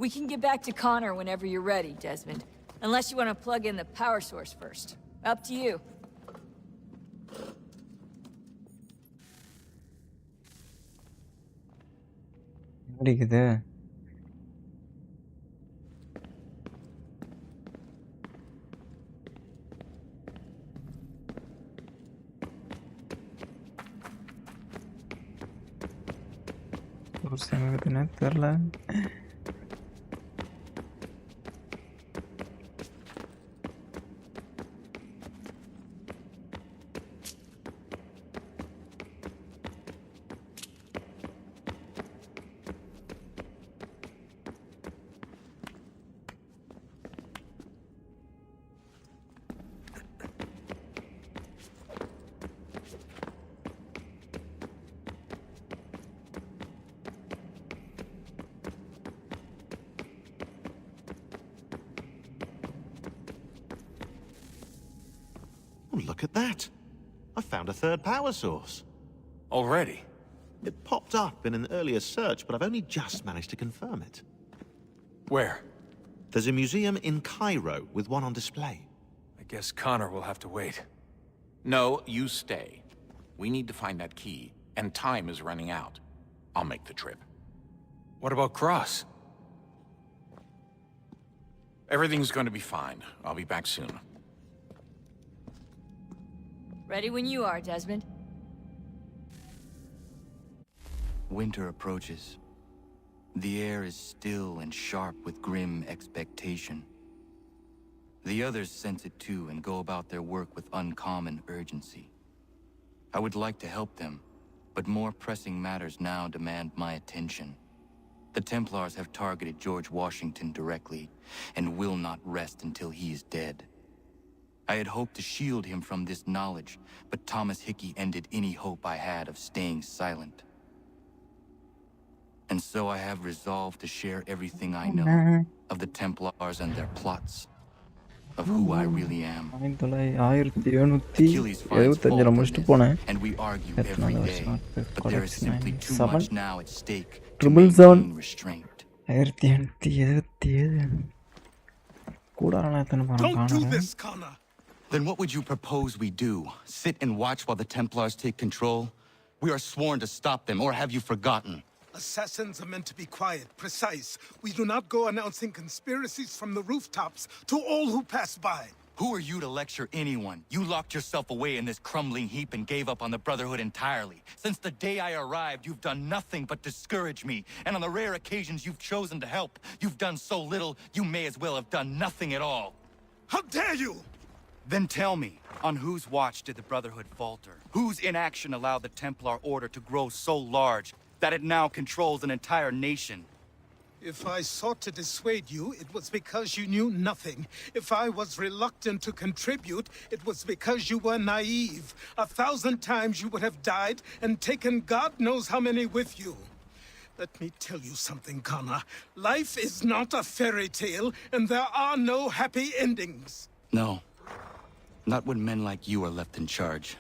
We can get back to Connor whenever you're ready, Desmond. Unless you want to plug in the power source first. Up to you. அடிக்குது. தெரியல. Look at that. I found a third power source. Already? It popped up in an earlier search, but I've only just managed to confirm it. Where? There's a museum in Cairo with one on display. I guess Connor will have to wait. No, you stay. We need to find that key, and time is running out. I'll make the trip. What about Cross? Everything's going to be fine. I'll be back soon. Ready when you are, Desmond. Winter approaches. The air is still and sharp with grim expectation. The others sense it too and go about their work with uncommon urgency. I would like to help them, but more pressing matters now demand my attention. The Templars have targeted George Washington directly, and will not rest until he is dead. I had hoped to shield him from this knowledge, but Thomas Hickey ended any hope I had of staying silent. And so I have resolved to share everything I know of the Templars and their plots, of who I really am. Achilles finds fault in this, and we argue every day, but there is simply too much now at stake to maintain restraint. Don't do this, Connor! Then what would you propose we do? Sit and watch while the Templars take control? We are sworn to stop them, or have you forgotten? Assassins are meant to be quiet, precise. We do not go announcing conspiracies from the rooftops to all who pass by. Who are you to lecture anyone? You locked yourself away in this crumbling heap and gave up on the Brotherhood entirely. Since the day I arrived, you've done nothing but discourage me. And on the rare occasions you've chosen to help, you've done so little, you may as well have done nothing at all. How dare you! Then tell me, on whose watch did the Brotherhood falter? Whose inaction allowed the Templar Order to grow so large that it now controls an entire nation? If I sought to dissuade you, it was because you knew nothing. If I was reluctant to contribute, it was because you were naive. 1,000 times you would have died and taken God knows how many with you. Let me tell you something, Connor. Life is not a fairy tale, and there are no happy endings. No. Not when men like you are left in charge.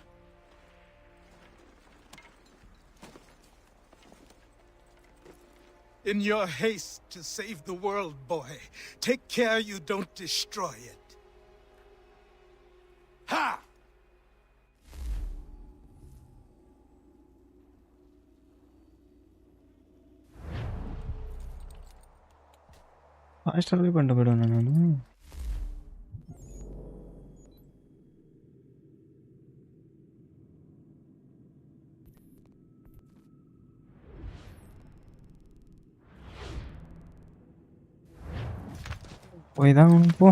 In your haste to save the world, boy, take care you don't destroy it. Ha! ஃபாஸ்ட்டாகவே பண்ணிட்டு போயிடுவேன் நான். போய் தான் போ.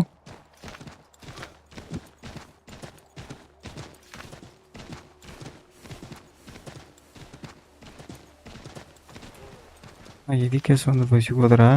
ಇದಕ್ಕೆ ಒಂದು ಬಸ್ಸಿಗೆ ಹೋದ್ರಾ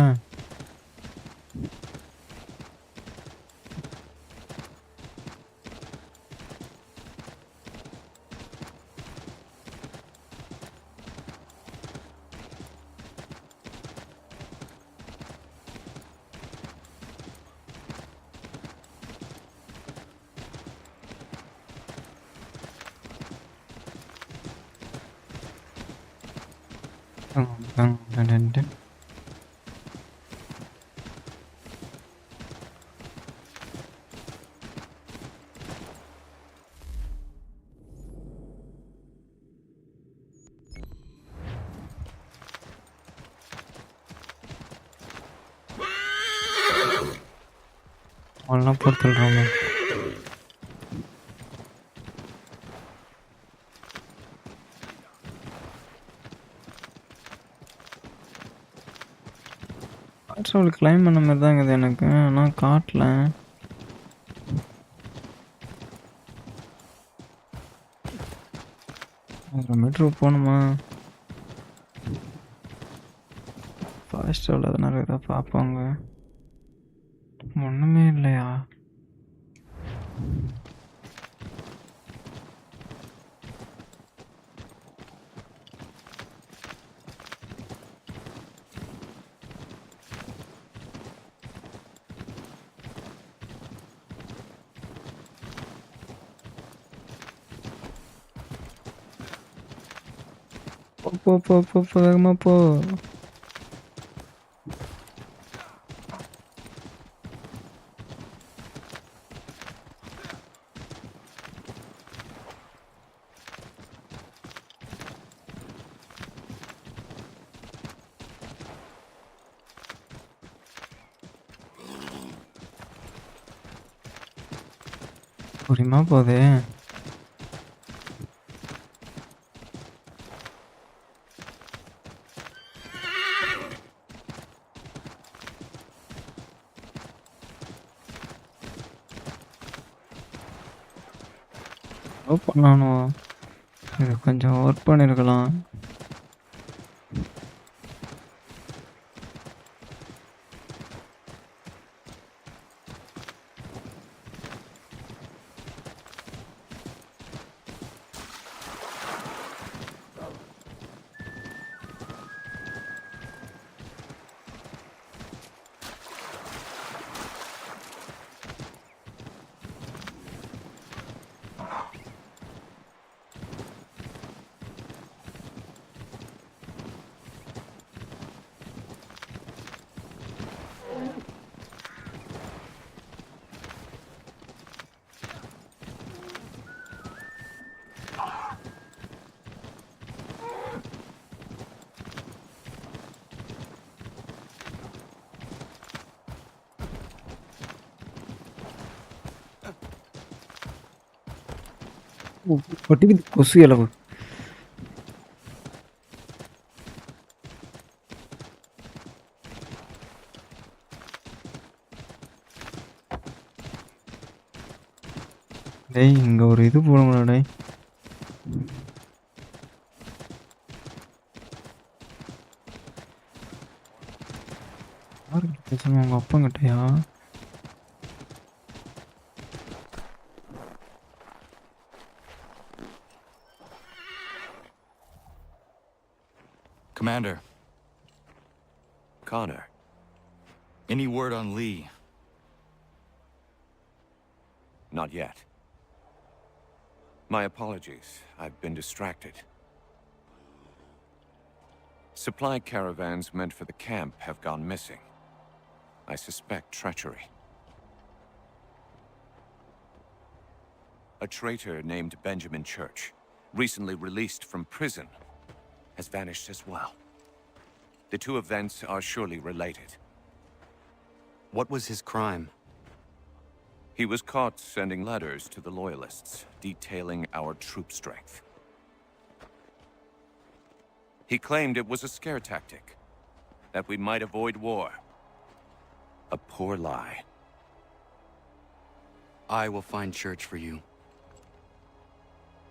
ஒன்றும் பொறுத்துடுறாங்க அவளுக்கு கிளைம் பண்ண மாதிரி தான் இருக்குது எனக்கு ஆனால் காட்டல 100 மீட்டர் போகணுமா ஃபாஸ்ட் எவ்வளோ நிறைய இதாக பார்ப்பாங்க ஒன்றுமே இல்லையா போ வேகமா போ புரியுமா போதே பண்ணானோ இது கொஞ்சம் ஒர்க் பண்ணியிருக்கலாம் ஒட்டிக்குது கொசு அளவு டேய் இங்க ஒரு இது போடுங்களா டேய் யாருக்கு பேசணும் உங்க அப்பா கிட்டயா Commander. Connor. Any word on Lee? Not yet. My apologies. I've been distracted. Supply caravans meant for the camp have gone missing. I suspect treachery. A traitor named Benjamin Church, recently released from prison, has vanished as well. The two events are surely related. What was his crime? He was caught sending letters to the Loyalists, detailing our troop strength. He claimed it was a scare tactic, that we might avoid war. A poor lie. I will find Church for you.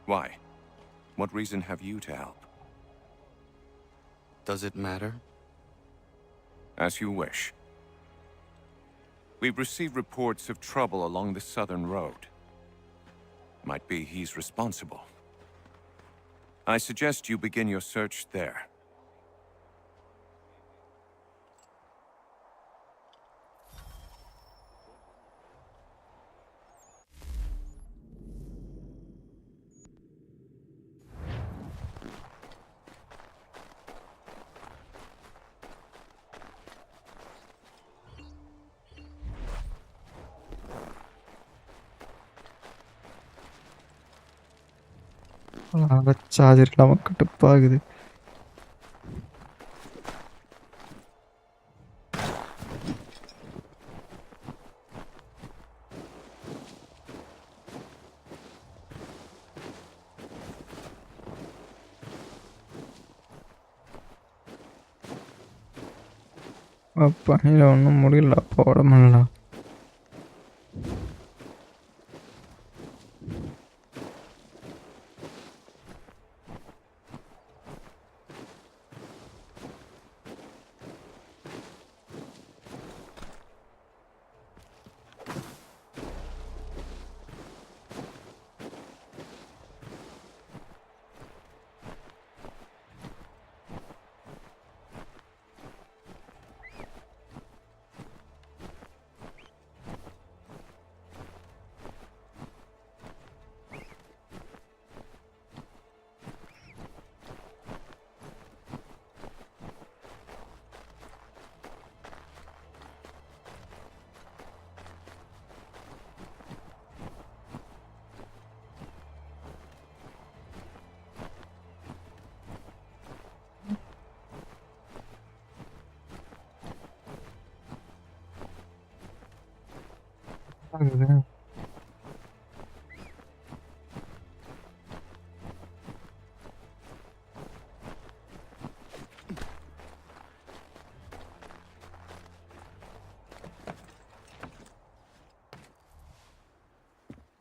Why? What reason have you to help? Does it matter? As you wish. We've received reports of trouble along the southern road. Might be he's responsible. I suggest you begin your search there. Charger இல்லாமல் கட்டுப்பாகுது. பணியில் ஒன்றும் முடியல, போட முடியல.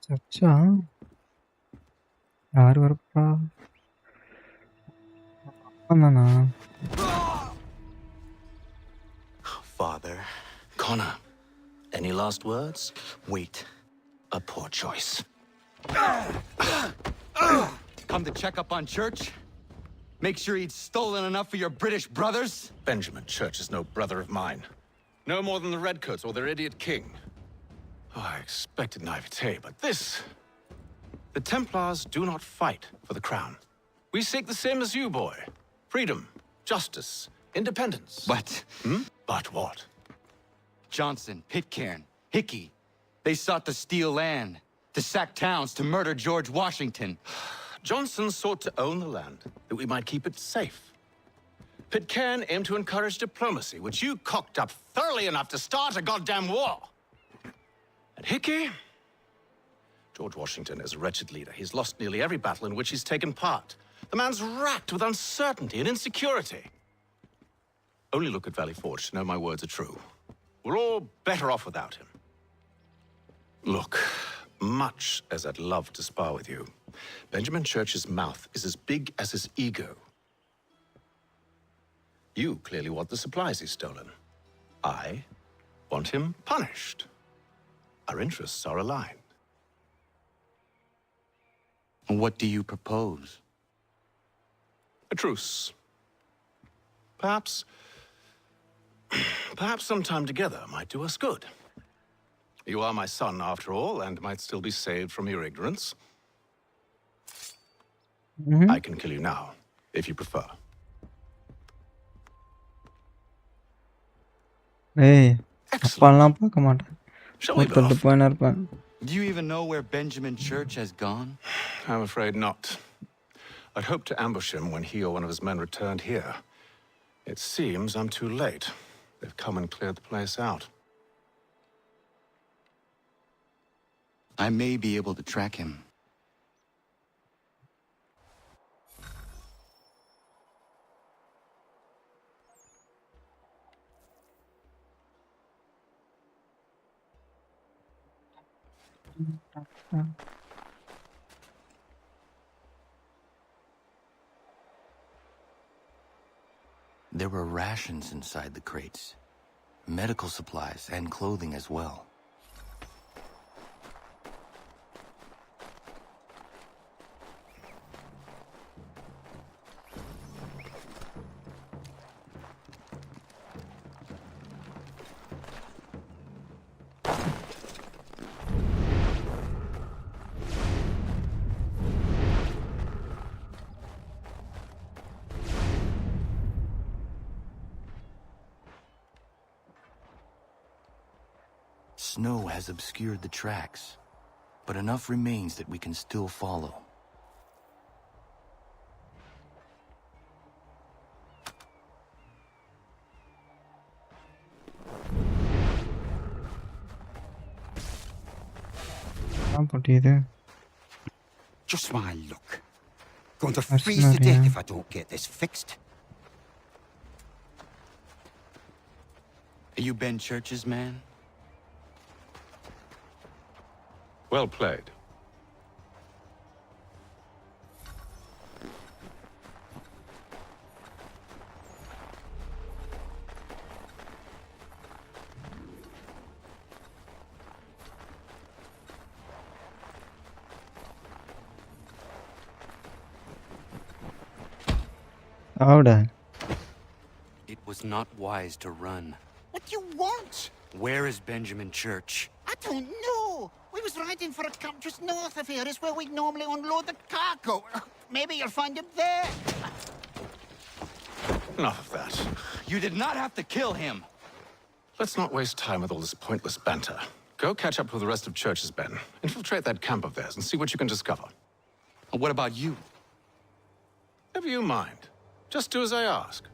சர்ச்சா யார் வரப்பா? அப்பந்தானா? Father. Connor, any last words? Wait. A poor choice. Come to check up on Church? Make sure he'd stolen enough for your British brothers? Benjamin Church is no brother of mine. No more than the Redcoats or their idiot king. Oh, I expected naivete, but this... The Templars do not fight for the crown. We seek the same as you, boy. Freedom, justice, independence. But... But what? Johnson, Pitcairn, Hickey, they sought to steal land, to sack towns, to murder George Washington. Johnson sought to own the land, that we might keep it safe. Pitcairn aimed to encourage diplomacy, which you cocked up thoroughly enough to start a goddamn war. And Hickey? George Washington is a wretched leader. He's lost nearly every battle in which he's taken part. The man's racked with uncertainty and insecurity. Only look at Valley Forge to know my words are true. We're all better off without him. Look, much as I'd love to spar with you, Benjamin Church's mouth is as big as his ego. You clearly want the supplies he's stolen. I want him punished. Our interests are aligned. What do you propose? A truce. Perhaps some time together might do us good. You are my son, after all, and might still be saved from your ignorance. I can kill you now, if you prefer. ஏய் அப்பாலாம் பார்க்க மாட்டேன். Shall we be ஒருத்தர் off? போயினா இருப்பேன். Do you even know where Benjamin Church has gone? I'm afraid not. I'd hoped to ambush him when he or one of his men returned here. It seems I'm too late. They've come and cleared the place out. I may be able to track him. There were rations inside the crates. Medical supplies and clothing as well. Snow has obscured the tracks, but enough remains that we can still follow. Just my luck. Going to freeze to death if I don't get this fixed. Are you Ben Church's man? Well played. Ahora. It was not wise to run. What do you want? Where is Benjamin Church? I don't know. We was riding for a camp just north of here. It's where we'd normally unload the cargo. Maybe you'll find him there. Enough of that. You did not have to kill him. Let's not waste time with all this pointless banter. Go catch up with the rest of Church's men. Infiltrate that camp of theirs and see what you can discover. And what about you? Never you mind. Just do as I ask.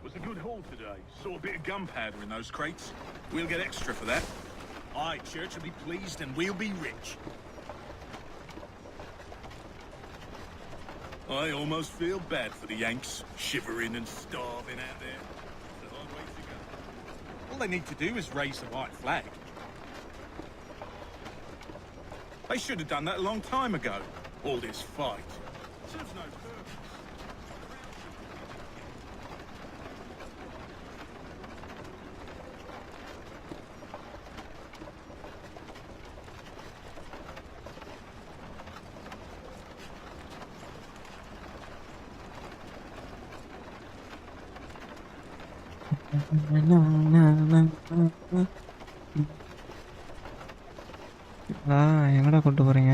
Was a good haul today. Saw a bit of gunpowder in those crates. We'll get extra for that. Aye, Church will be pleased and we'll be rich. I almost feel bad for the Yanks, shivering and starving out there. It's a hard way to go. All they need to do is raise the white flag. They should have done that a long time ago. All this fight. Serves no purpose. எங்கடா கொண்டு போறீங்க?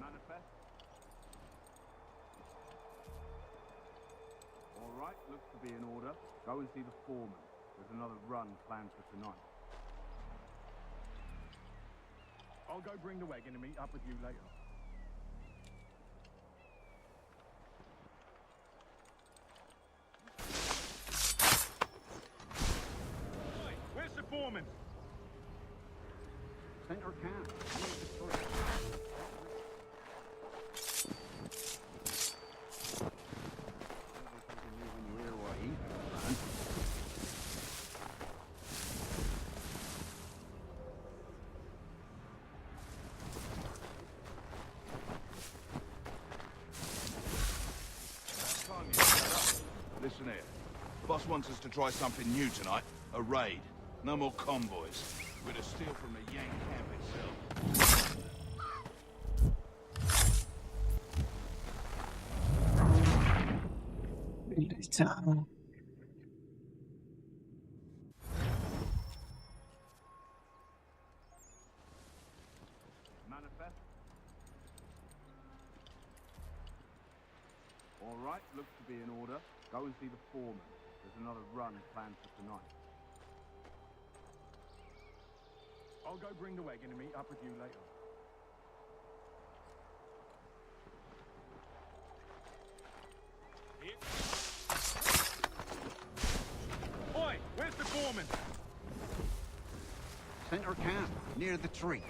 Manifest. All right, looks to be in order. Go and see the foreman. There's another run planned for tonight. I'll go bring the wagon and meet up with you later. Where's the foreman? Center camp. Listen here. Boss wants us to try something new tonight. A raid. No more convoys. We're to steal from the Yank camp itself. Manifest. All right, looks to be in order. Go and see the foreman. There's another run planned for tonight. I'll go bring the wagon and meet up with you later. Oi, where's the foreman? Center camp, near the tree.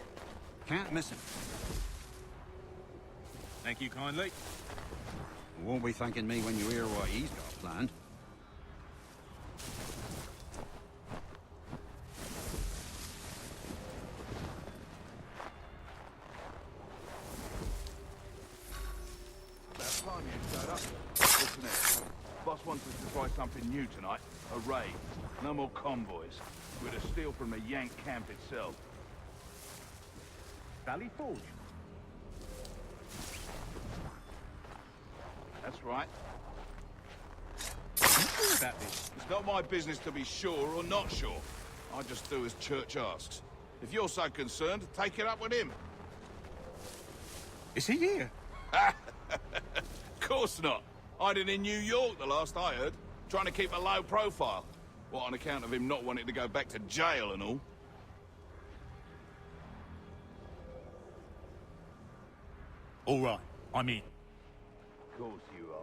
Can't miss him. Thank you kindly. You won't be thanking me when you hear what he's got planned. That's fine, you showed up. Listen here. Boss wants us to try something new tonight. A raid. No more convoys. We're to steal from the Yank camp itself. Valley Forge? That's right. About this. It's not my business to be sure or not sure. I just do as Church asks. If you're so concerned, take it up with him. Is he here? Course not. Hiding in New York, the last I heard. Trying to keep a low profile. What, on account of him not wanting to go back to jail and all? All right, I'm in. Of course you are.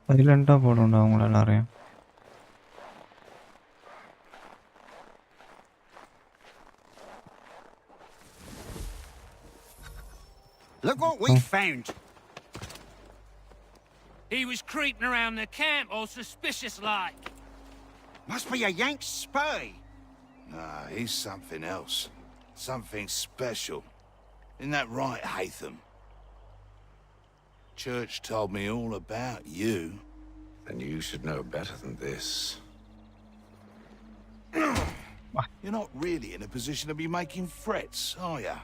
சைலண்டா போடும்டா அவங்கள எல்லாரையும். Look what we found. He was creeping around the camp all suspicious like. Must be a Yank spy. Nah, he's something else. Something special. Isn't that right, Haytham? Church told me all about you. Then you should know better than this. You're not really in a position to be making threats, are ya?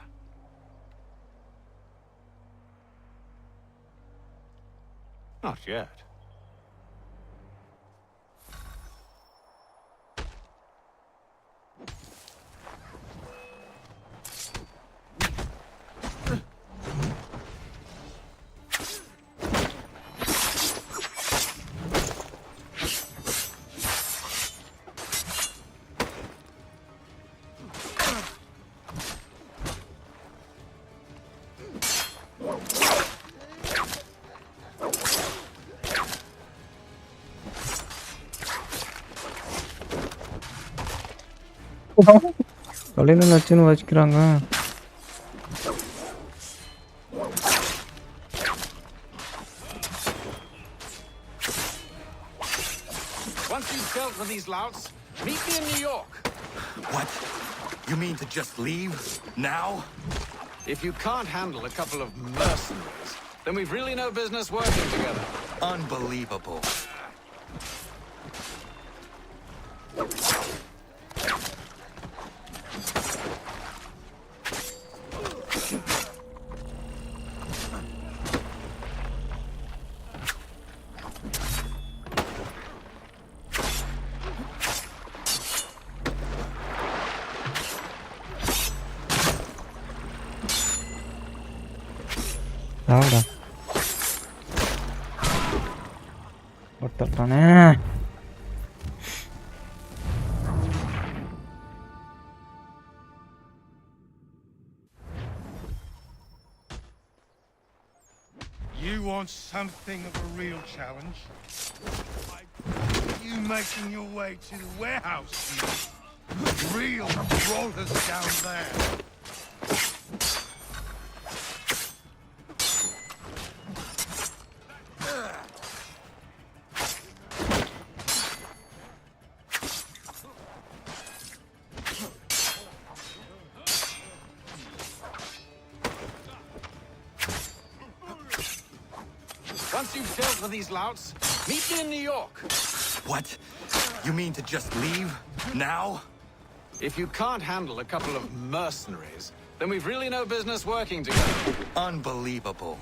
Not yet. கலையில நச்சுன்னு வச்சுக்கிறாங்க. Once you've dealt with these louts, meet me in New York. What? You mean to just leave? Now? If you can't handle a couple of mercenaries, then we've really no business working together. Unbelievable. சாவுடா. ஒருத்தட்டானே. You want something of a real challenge? You making your way to the warehouse? Real rollers down there. Once you've dealt with these louts, meet me in New York. What? You mean to just leave? Now? If you can't handle a couple of mercenaries, then we've really no business working together. Unbelievable.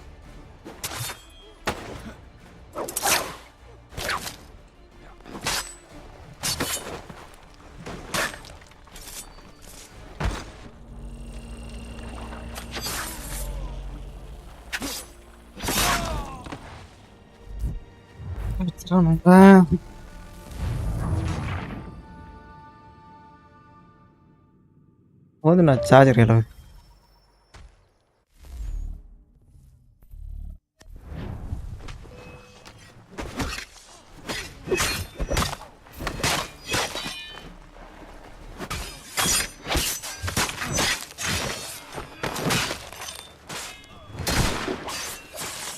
போதுண்ணா charger எல்லாம்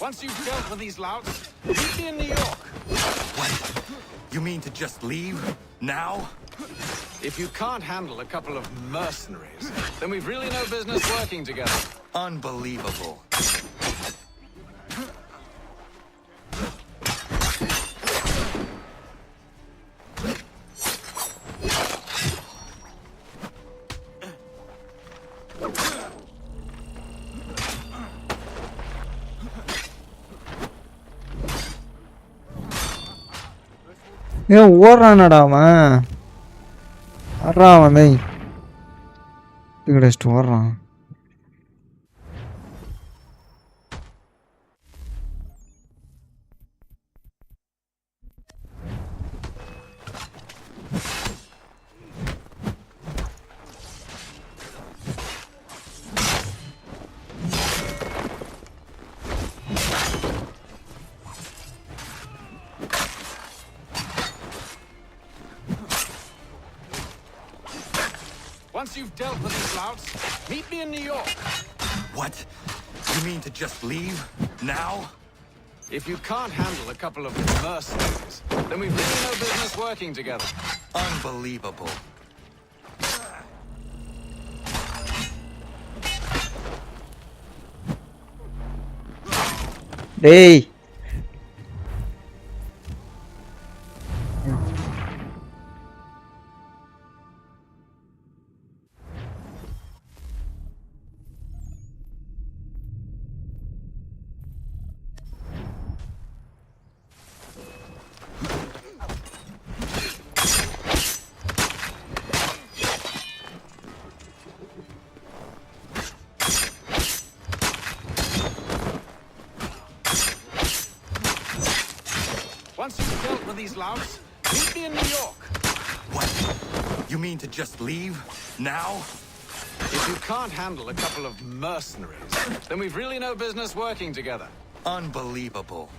Once you've dealt with these louts, meet me in New York. What? You mean to just leave? Now? If you can't handle a couple of mercenaries, then we've really no business working together. Unbelievable. ஏன் ஓடுறானடா அவன் வர்றான் அவன் கிடைச்சிட்டு ஓடுறான் Once you've dealt with these louts, meet me in New York. What? You mean to just leave? Now? If you can't handle a couple of mercenaries, then we've really no business working together. Unbelievable. டேய் Once you've dealt with these louts, meet me in New York. What? You mean to just leave? Now? If you can't handle a couple of mercenaries, then we've really no business working together. Unbelievable.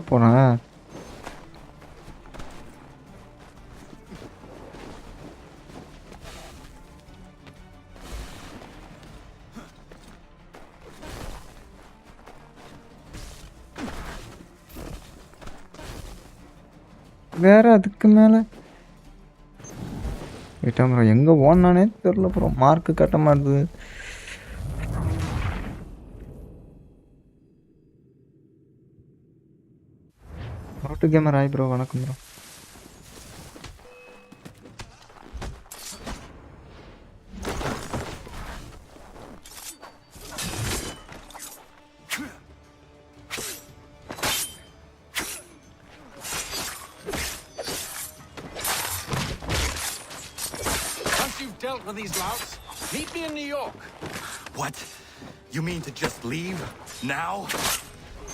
போறேன் வேற அதுக்கு மேல எங்க ஓடனானே தெரியல bro mark கட்ட மாட்டுது auto gamer ஆய் bro வணக்கம் bro Dealt with these louts, meet me in New York. What? You mean to just leave? Now?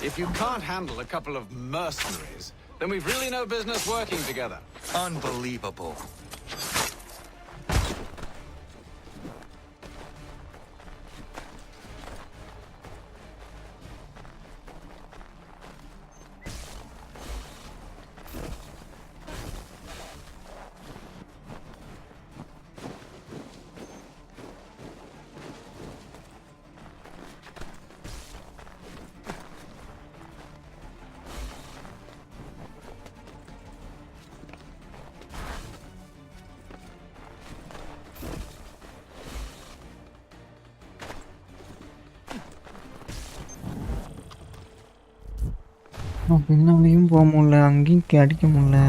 If you can't handle a couple of mercenaries, then we've really no business working together. Unbelievable. பின்னாலையும் போக முடியல, அங்கேயும் அடிக்க முடியல.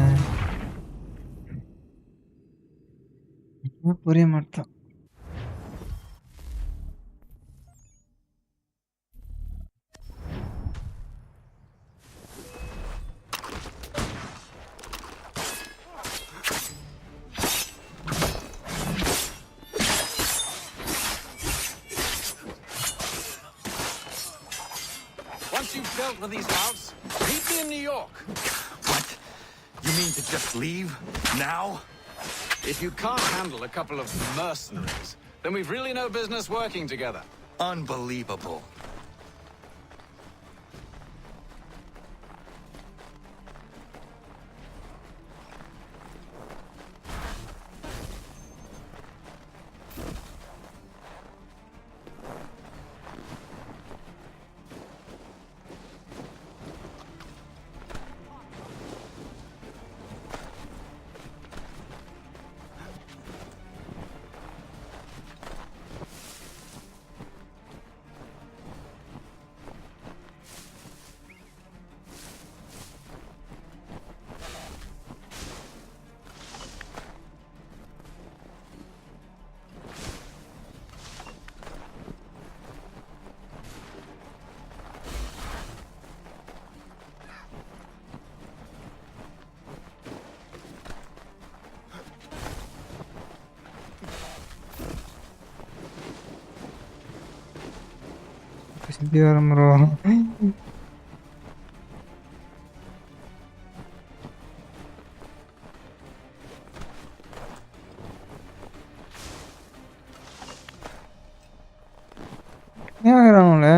புரிய மாட்டேன். Once you've dealt with these louts, meet me in New York. What? You mean to just leave? Now? If you can't handle a couple of mercenaries, then we've really no business working together. Unbelievable. சித்தி வரும் bro. ஏன் ஆகிறாங்களே?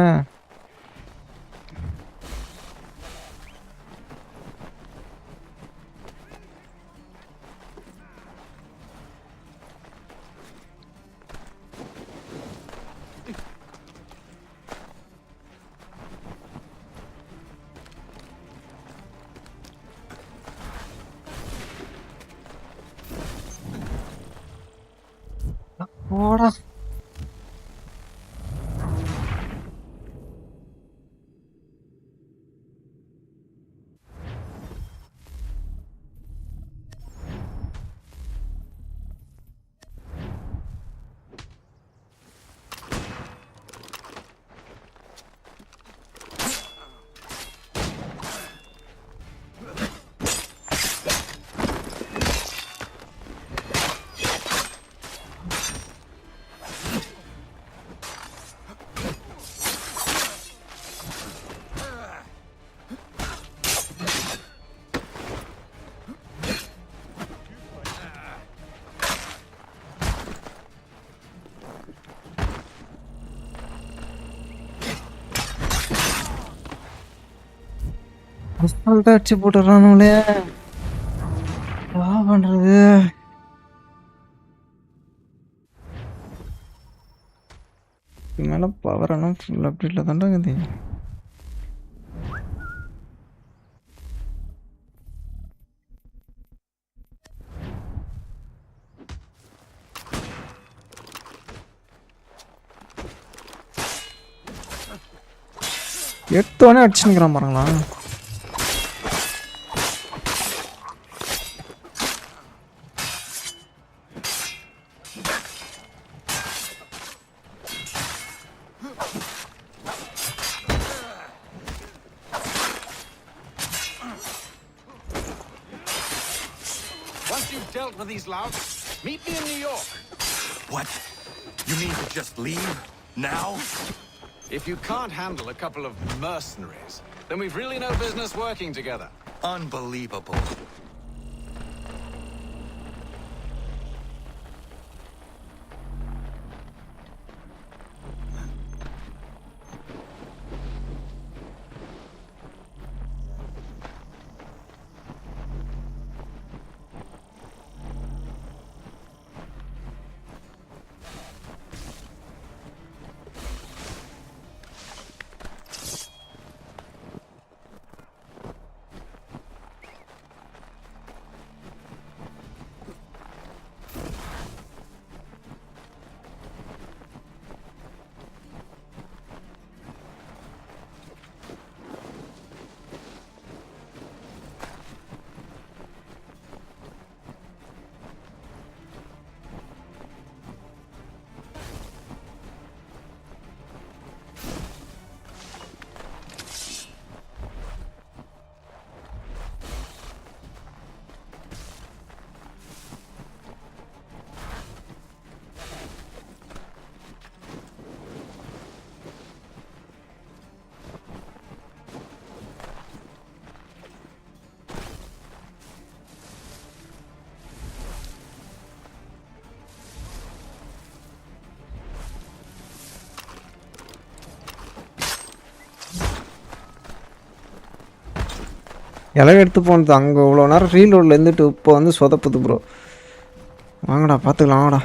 போடா. அசால்ட்டா அடிச்சு போட்டுறானுங்களே. என்ன பண்றது? இதுக்கு மேல பவர் எல்லாம் ஃபுல் அப்டேட்ல தான்டா இருக்குது. எடுத்தோடனே அடிச்சுக்கிறான் பாருங்களா. Once you've dealt with these louts, meet me in New York. What? You mean to just leave? Now? If you can't handle a couple of mercenaries, then we've really no business working together. Unbelievable. இலவு எடுத்து போனது அங்கே இவ்வளோ நேரம் ரீலோடில் இருந்துட்டு இப்போ வந்து சொதப்புது bro. வாங்கடா பார்த்துக்கலாம் வாங்கடா.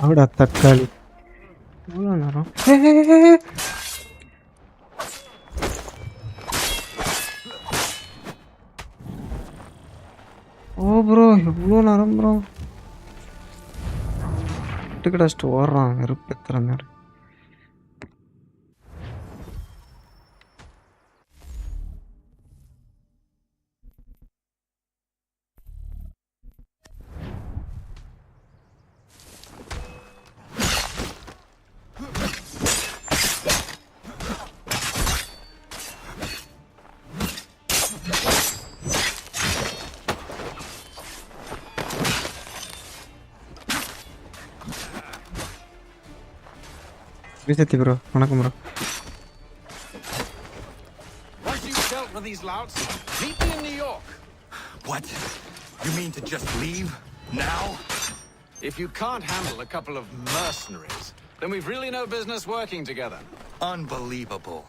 ஆடா தக்காளி எவ்வளோ நேரம்? ஓ ப்ரோ எவ்வளோ நேரம் ப்ரோ கடைச்சிட்டு ஓடுறான் வெறுப்பெத்துற நேரம். விசத்தி ப்ரோ வணக்கம் bro. Once you've dealt with these louts, meet me in New York. What? You mean to just leave? Now? If you can't handle a couple of mercenaries, then we've really no business working together. Unbelievable.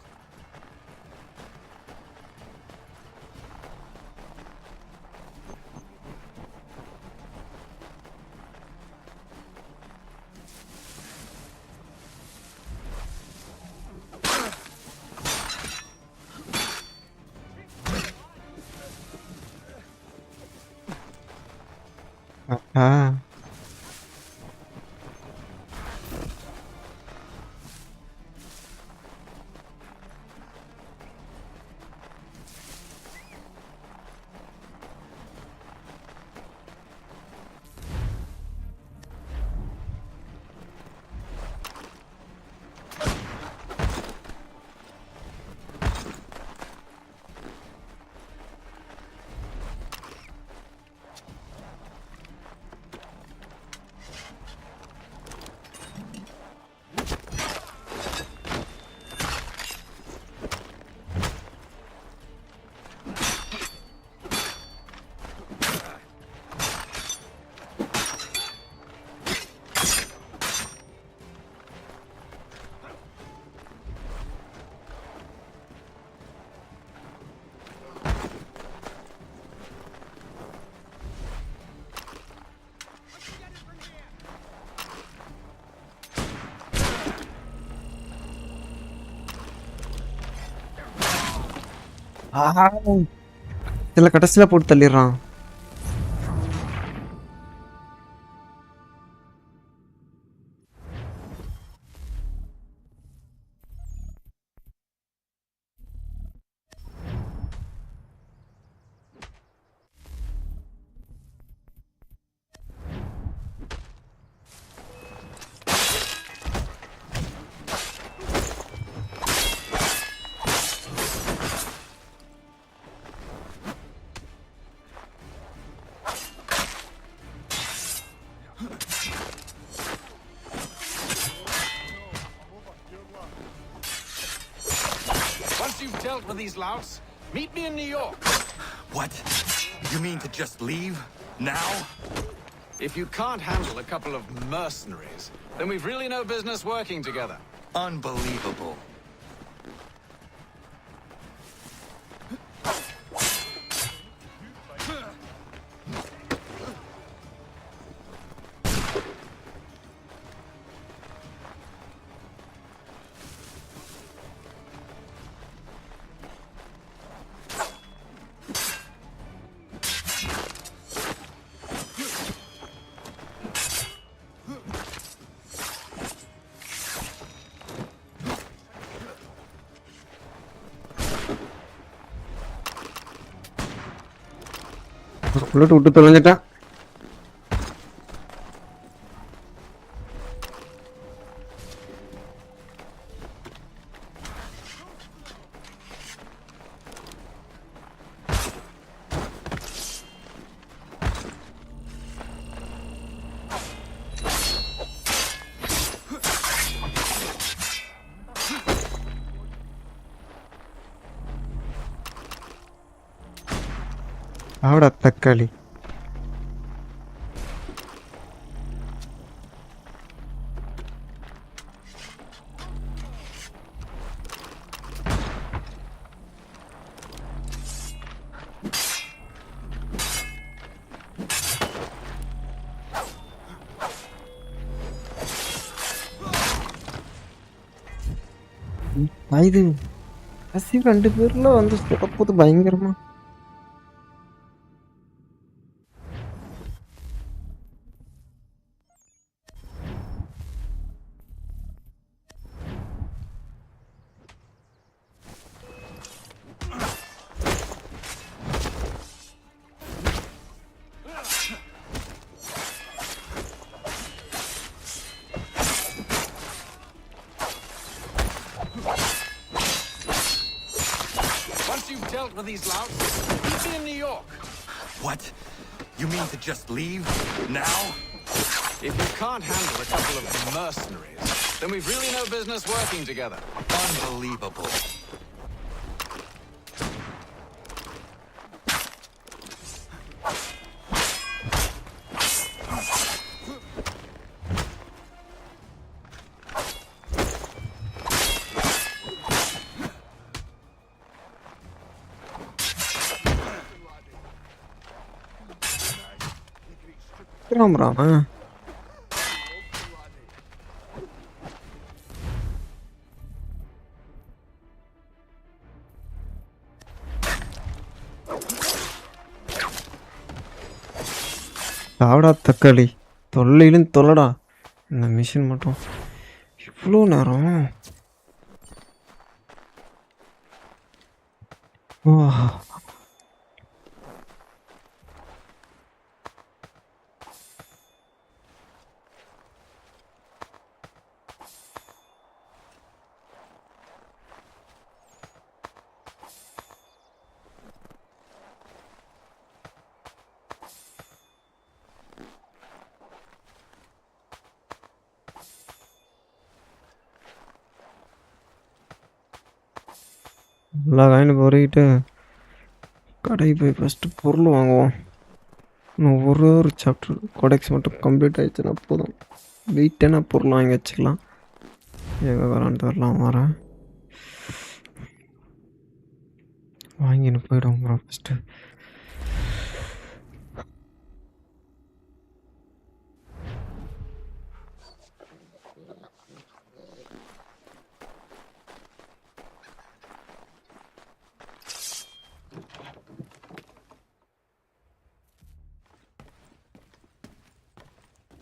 இதில் கடைசியில் போட்டு தள்ளிடுறான். Once you've dealt with these louts, meet me in New York. What? You mean to just leave? Now? If you can't handle a couple of mercenaries, then we've really no business working together. Unbelievable. Bullet விட்டு தொலைஞ்சிட்டேன். ஆவடா தக்காளி. இது கசி 2 பேர்ல வந்து சுடப்போது பயங்கரமா. With these louts, you'll be in New York. What? You mean to just leave now? If you can't handle a couple of mercenaries, then we've really no business working together. Unbelievable. ராமராம சாவடா தக்காளி. தொல்லையிலும் தொல்லடா இந்த machine மட்டும். இவ்வளோ நேரம். எல்லா காயினும் பொறிக்கிட்டு கடைக்கு போய் first பொருள் வாங்குவோம். இன்னும் ஒரு சாப்டர் கோடெக்ஸ் மட்டும் கம்ப்ளீட் ஆகிடுச்சுன்னா போதும். வெயிட்டான பொருள் வாங்கி வச்சுக்கலாம். எங்கே வரான்னு வரலாம் வரேன். வாங்கின்னு போய்டுவோம் bro first.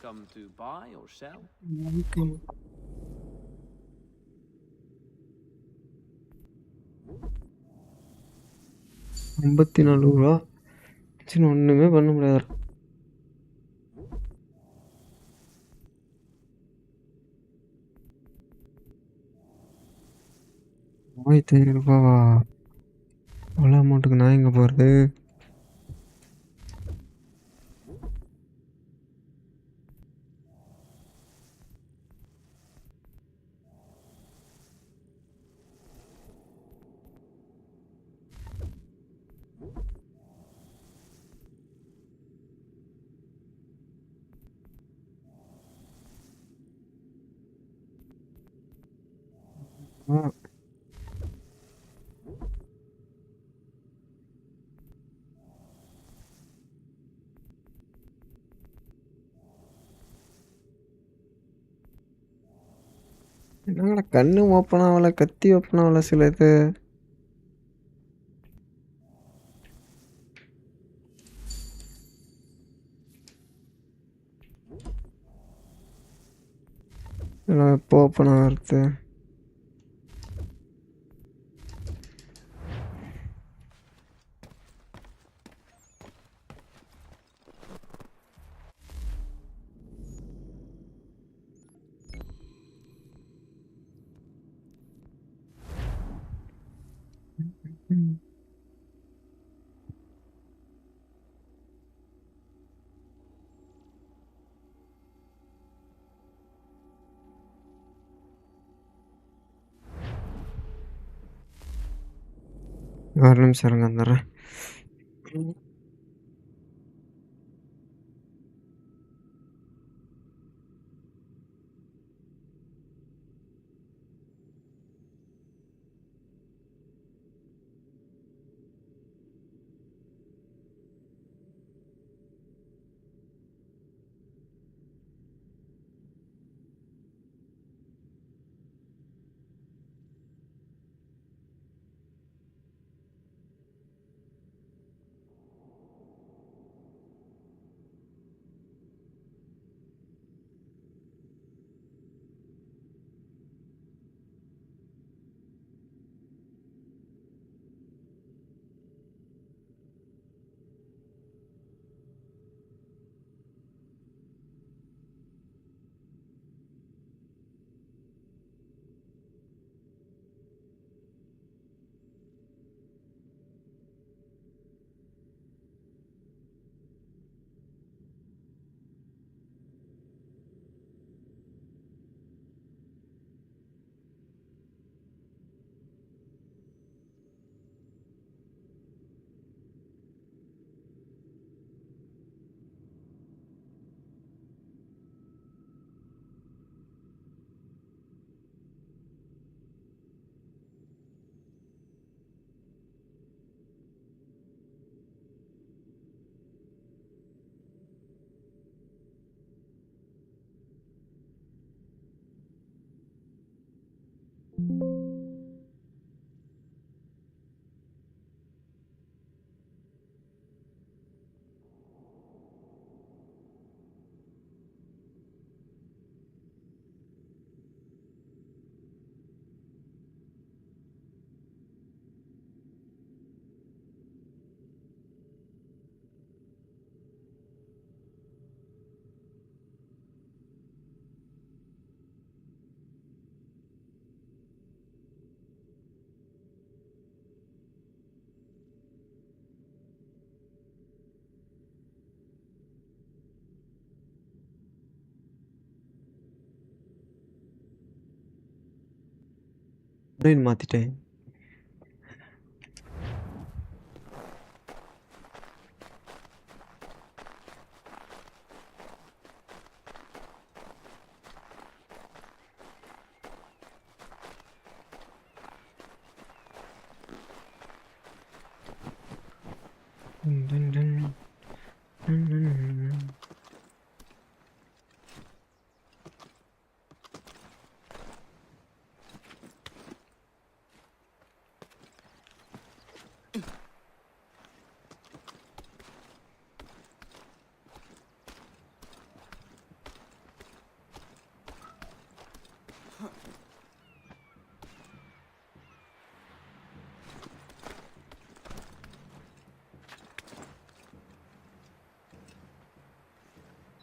Come to buy or sell? 54 ரூபா. சரி ஒன்றுமே பண்ண முடியாது. 1500 ரூபாவா? அவ்வளோ அமௌண்ட்டுக்கு நான் எங்கே போகிறது? என்னங்கடா கண்ணு ஓப்பன் ஆகலை, கத்தி ஓப்பன் ஆகலை சில இது. எப்போ ஓப்பன் ஆகிறது? ஒரு நிமிஷம் இருங்க வந்துடுறேன். அப்படின்னு மாற்றிட்டேன்.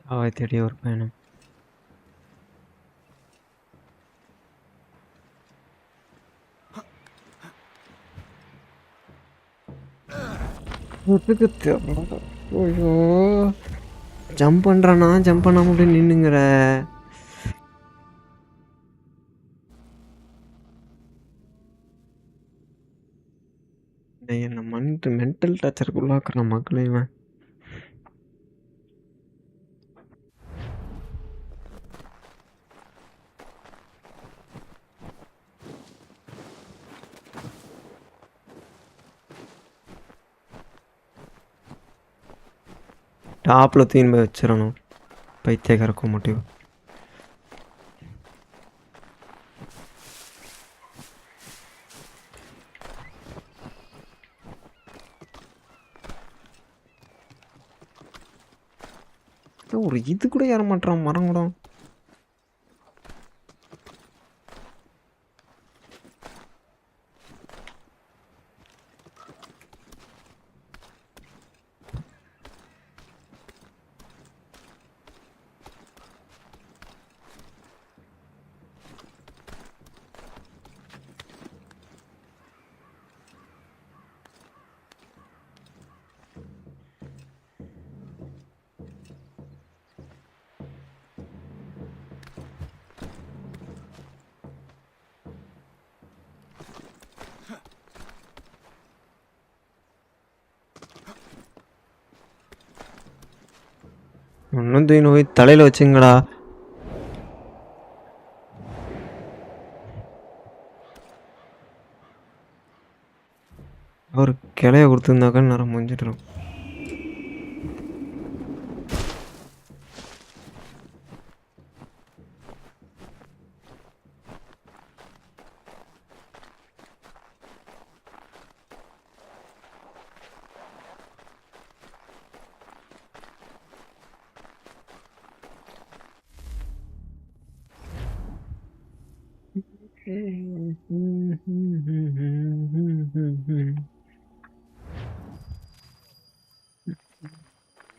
சாவை தேடி ஒரு பயணம். ஐயோ ஜம்ப் பண்ணுறானா ஜம்ப் பண்ண முடியும் நின்னுங்கிற. என்ன மென்டல் டார்ச்சருக்கு உள்ளாக்குறான் மக்களே இவன். டாப்பில் தூக்கி போய் வச்சிடணும் பைத்தியக்காரக்க முடியும். ஒரு இது கூட ஏற மாட்டான் மரம் கூட. ஒன்றும் தூக்கின்னு போய் தலையில் வச்சுங்கடா. ஒரு கிளைய கொடுத்துருந்தாக்கா நேரம் முடிஞ்சிட்டுரும்.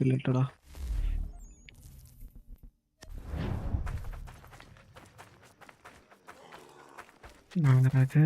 இல்லட்டடா. நாகராஜா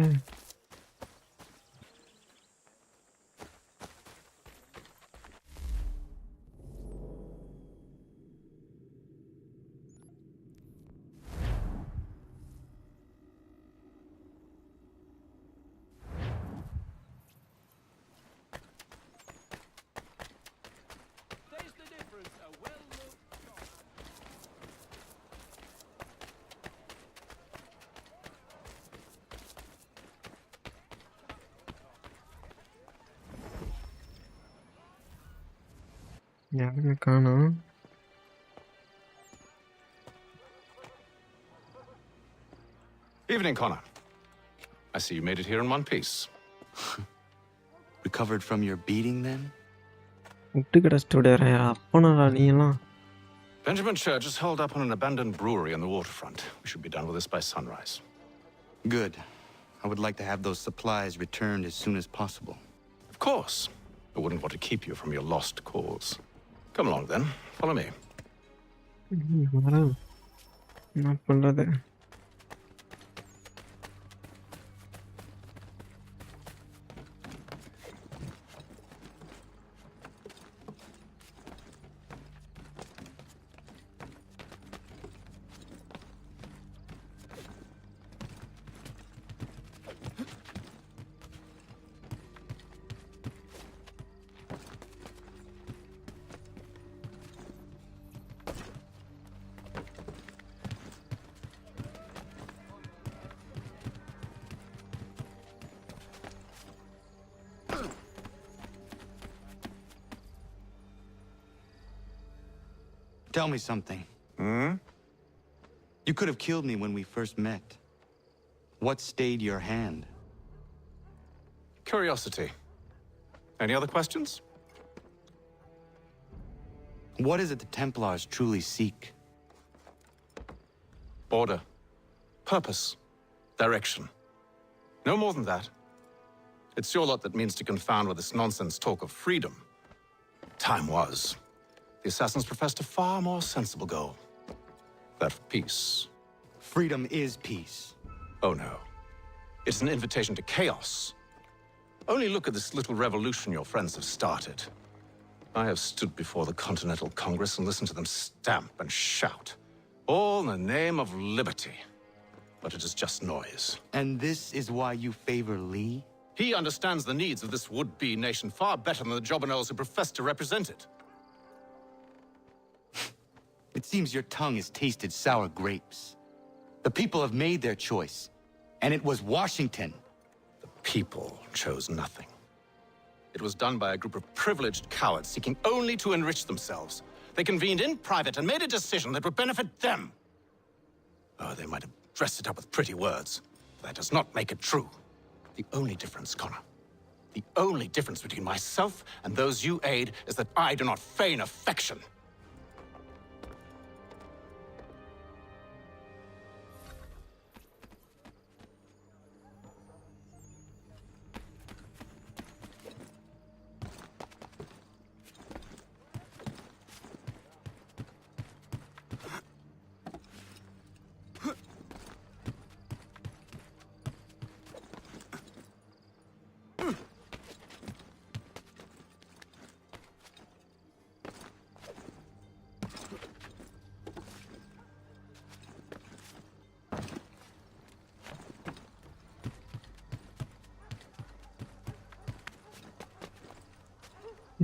யாருமே காணோம். Evening, Connor. I see you made it here in one piece. Recovered from your beating, then? விட்டு கிடச்சிட்டு விடையா அப்போனாடா நீ எல்லாம். Benjamin Church is holed up on an abandoned brewery on the waterfront. We should be done with this by sunrise. Good. I would like to have those supplies returned as soon as possible. Of course. I wouldn't want to keep you from your lost cause. Come along, then. Follow me. என்ன பண்ணுறது? Tell me something. You could have killed me when we first met. What stayed your hand? Curiosity. Any other questions? What is it the Templars truly seek? Order. Purpose. Direction. No more than that. It's your lot that means to confound with this nonsense talk of freedom. Time was. The assassins professed a far more sensible goal. That of peace. Freedom is peace. Oh no. It's an invitation to chaos. Only look at this little revolution your friends have started. I have stood before the Continental Congress and listened to them stamp and shout. All in the name of liberty. But it is just noise. And this is why you favor Lee? He understands the needs of this would-be nation far better than the jobberknolls who profess to represent it. It seems your tongue has tasted sour grapes. The people have made their choice, and it was Washington. The people chose nothing. It was done by a group of privileged cowards seeking only to enrich themselves. They convened in private and made a decision that would benefit them. Oh, they might have dressed it up with pretty words. That does not make it true. The only difference, Connor, the only difference between myself and those you aid is that I do not feign affection.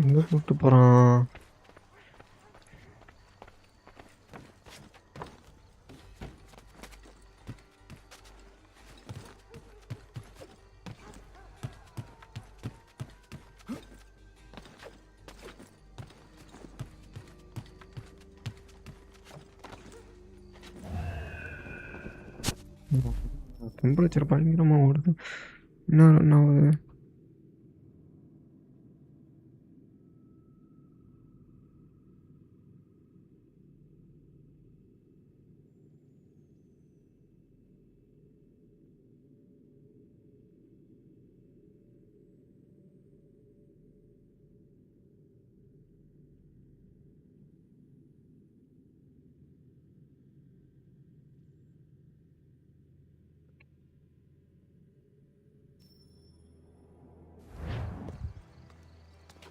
எங்கே கூப்பிட்டு போகிறான்? Temperature பயங்கரமாக ஓடுது. என்ன ஆகுது?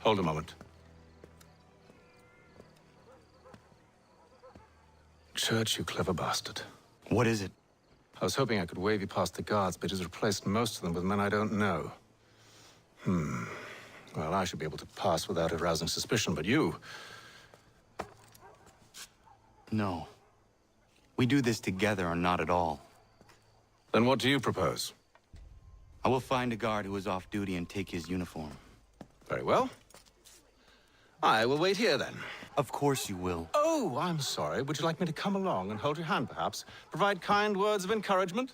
Hold a moment. Church, you clever bastard. What is it? I was hoping I could wave you past the guards, but he's replaced most of them with men I don't know. Well, I should be able to pass without arousing suspicion, but you... No. We do this together or not at all. Then what do you propose? I will find a guard who is off duty and take his uniform. Very well. I will wait here, then. Of course you will. Oh, I'm sorry. Would you like me to come along and hold your hand, perhaps? Provide kind words of encouragement?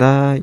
Die.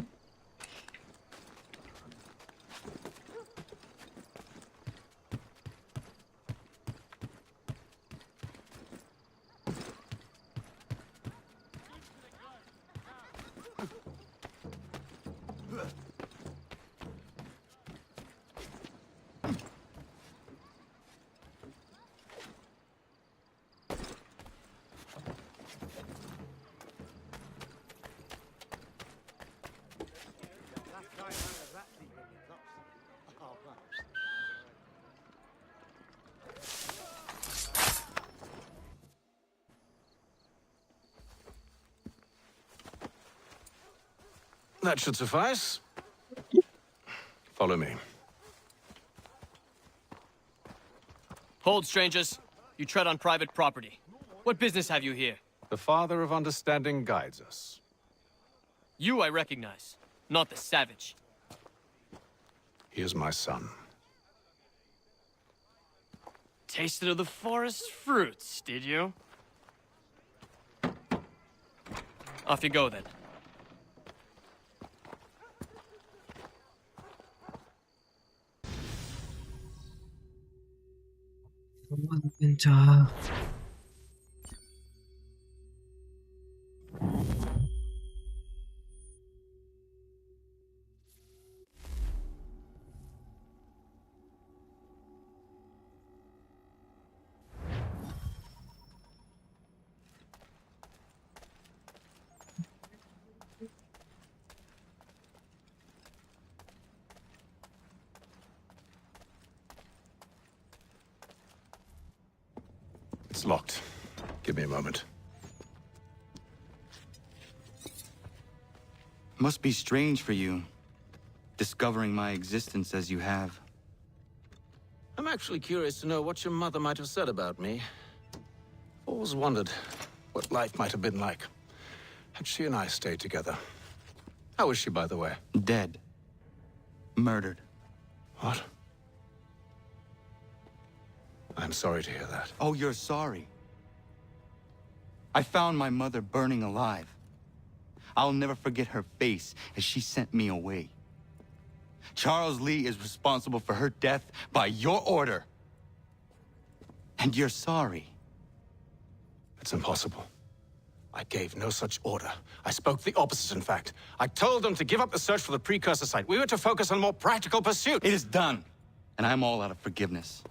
That should suffice. Follow me. Hold, strangers. You tread on private property. What business have you here? The Father of Understanding guides us. You I recognize, not the savage. He is my son. Tasted of the forest fruits, did you? Off you go, then. It's locked. Give me a moment. Must be strange for you, discovering my existence as you have. I'm actually curious to know what your mother might have said about me. Always wondered what life might have been like had she and I stayed together. How is she, by the way? Dead. Murdered. What? I'm sorry to hear that. Oh, you're sorry. I found my mother burning alive. I'll never forget her face as she sent me away. Charles Lee is responsible for her death by your order. And you're sorry. It's impossible. I gave no such order. I spoke the opposite, in fact. I told them to give up the search for the precursor site. We were to focus on more practical pursuit. It is done, and I'm all out of forgiveness.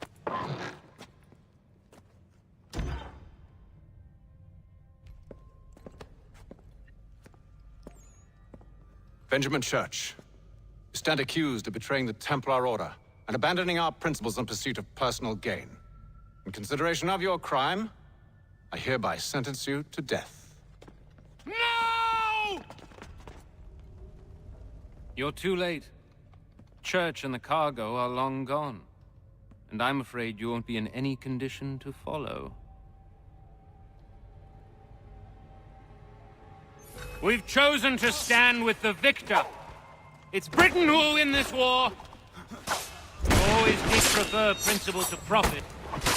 Benjamin Church, you stand accused of betraying the Templar Order and abandoning our principles in pursuit of personal gain. In consideration of your crime, I hereby sentence you to death. No! You're too late. Church and the cargo are long gone. And I'm afraid you won't be in any condition to follow. We've chosen to stand with the victor. It's Britain who will win this war. You always did prefer principle to profit.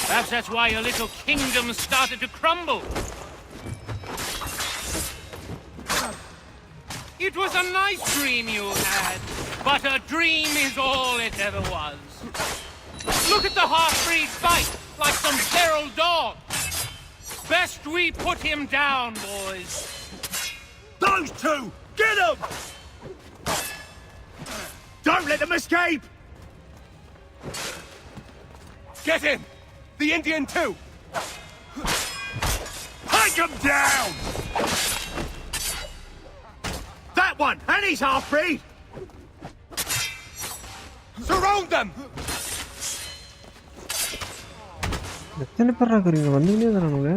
Perhaps that's why your little kingdom started to crumble. It was a nice dream you had, but a dream is all it ever was. Look at the half-breed fight, like some feral dog. Best we put him down, boys. Those two! Get them! Don't let them escape! Get him! The Indian too! Take him down! That one! And he's half-breed! Surround them! எத்தனை பேர் இருக்கிறீங்க வந்தீங்களே தானுங்க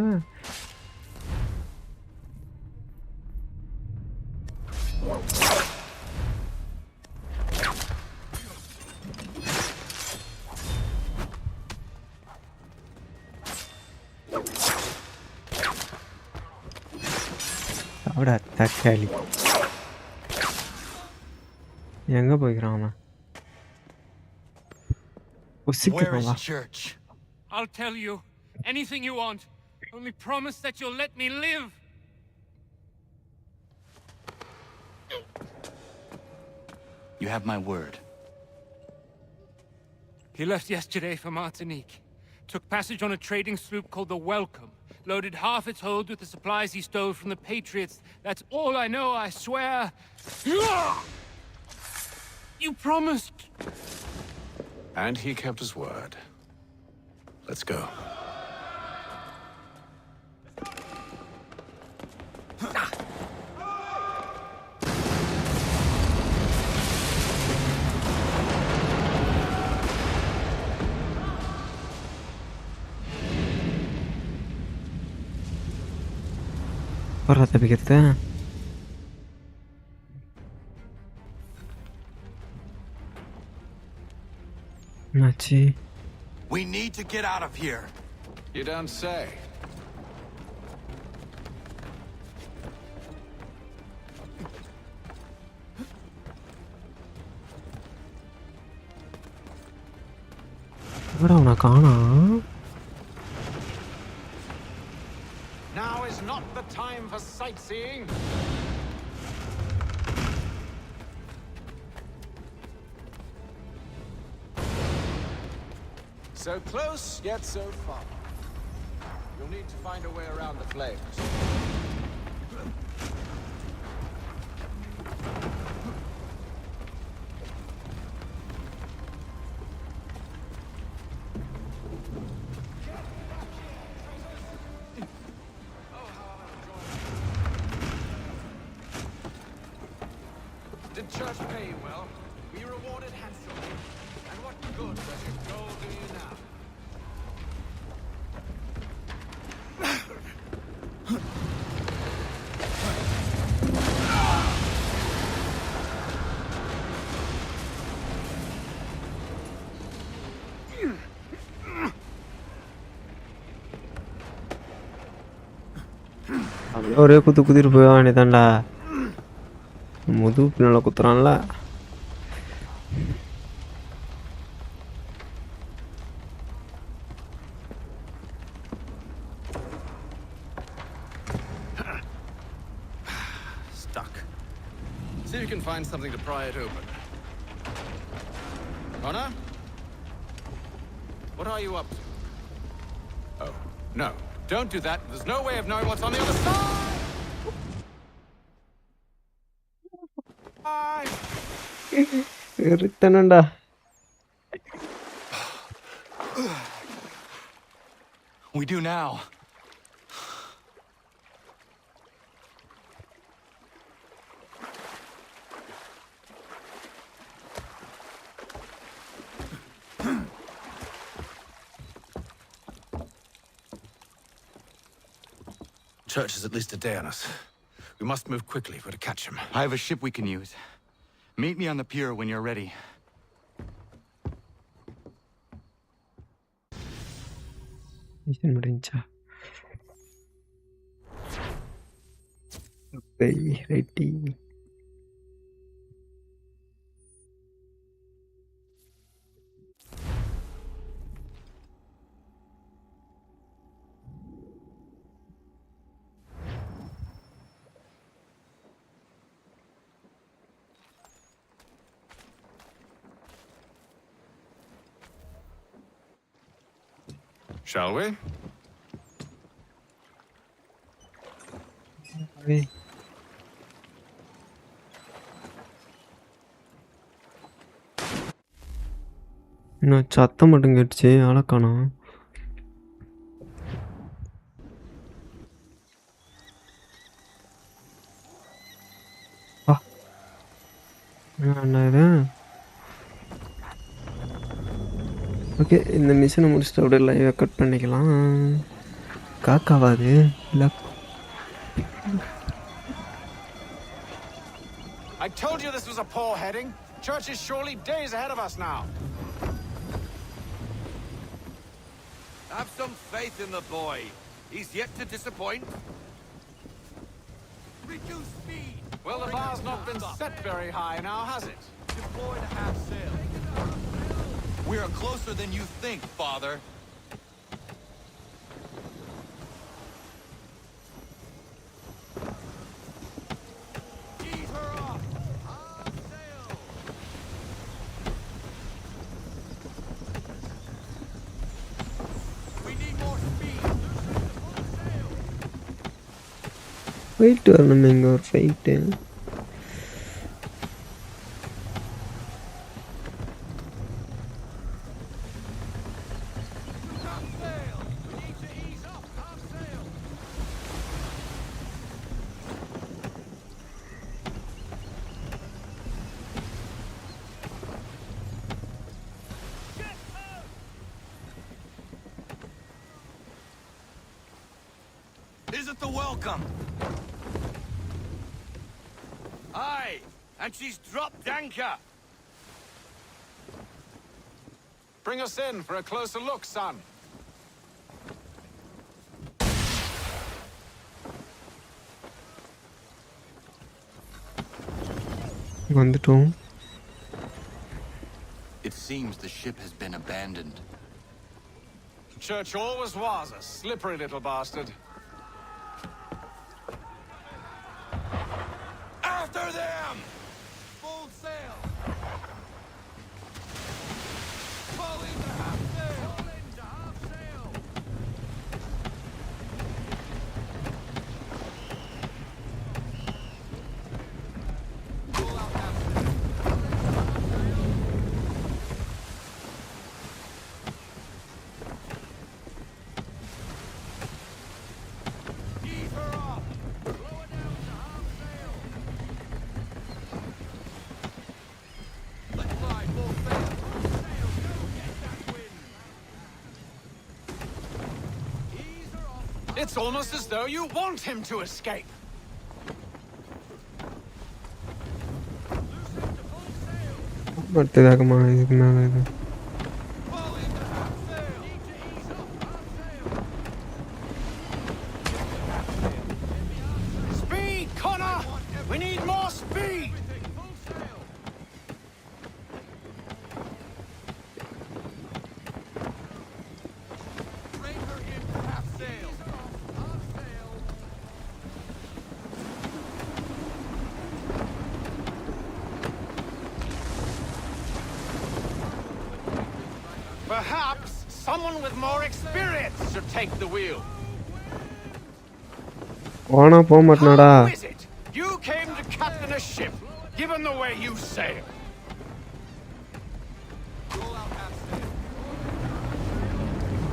அவடா தக்காளி எங்க போய்க்கிறான் அவன் Where is the church? I'll tell you anything you want. Only promise that you'll let me live. You have my word. He left yesterday for Martinique. Took passage on a trading sloop called the Welcome. Loaded half its hold with the supplies he stole from the Patriots. That's all I know, I swear. You promised. And he kept his word. Let's go. Porra, tapi kita Nachi. We need to get out of here. You don't say. What on a corner? Now is not the time for sightseeing. So close, yet so far. You'll need to find a way around the flames. Did church pay you well? Were you rewarded handsomely? And what good does your gold do you now? ஒரே குத்து குத்திட்டு போய் வேண்டியதான்டா முதுகு பின்னால குத்துறான்ல Stuck. See if you can find something to pry it open. Connor? What are you up to? Oh, no. Don't do that. There's no way of knowing what's on the other side! இருத்தனண்டா We do now. Church is at least a day on us. We must move quickly if we're to catch him. I have a ship we can use. Meet me on the pier when you're ready. Mission முடிஞ்சா righty. Shall we? இன்னும் சத்தம் மட்டும் கேட்டுச்சு ஆளை காணோம். என்ன இது? Okay, இந்த மிஷினை முடிச்சுட்டு அப்படியே லைவை கட் பண்ணிக்கலாம். காக்காவாது இல்லை. I told you this was a poor heading. Church is surely days ahead of us now. Have some faith in the boy. He's yet to disappoint. Reduce speed. Well, the bar's not been set very high now, has it? Deploy the half sail. We are closer than you think, Father. Ease her off. Half sail. We need more speed. Loosen the full sail. Fight வரணுமே இங்கே ஒரு fight. Is it the welcome? Aye, and she's dropped anchor. Bring us in for a closer look, son. வந்துட்டோம். It seems the ship has been abandoned. Church always was a slippery little bastard. After them! Full sail. Fall into half sail. Fall into half sail. Pull out half sail. Ease her off. Blow it down to half sail. Let's fly full sail. Full sail. Go get that wind. Ease her off. It's almost as though you want him to escape. அடுத்ததாகமா இதுக்கு மேலே இது Speed, Connor! We need more speed! Bring her in to half sail. Half sail. Perhaps someone with more experience should take the wheel. போனா போக மாட்டேனாடா. How is it you came to captain a ship, given the way you sail?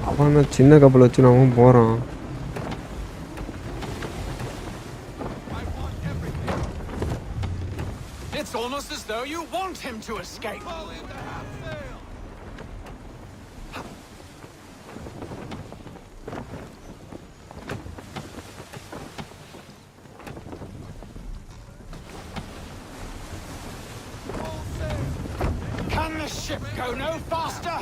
அவன் தான் சின்ன கப்பல் வச்சு அவன் போகிறான். It's almost as though you want him to escape. Can the ship go no faster?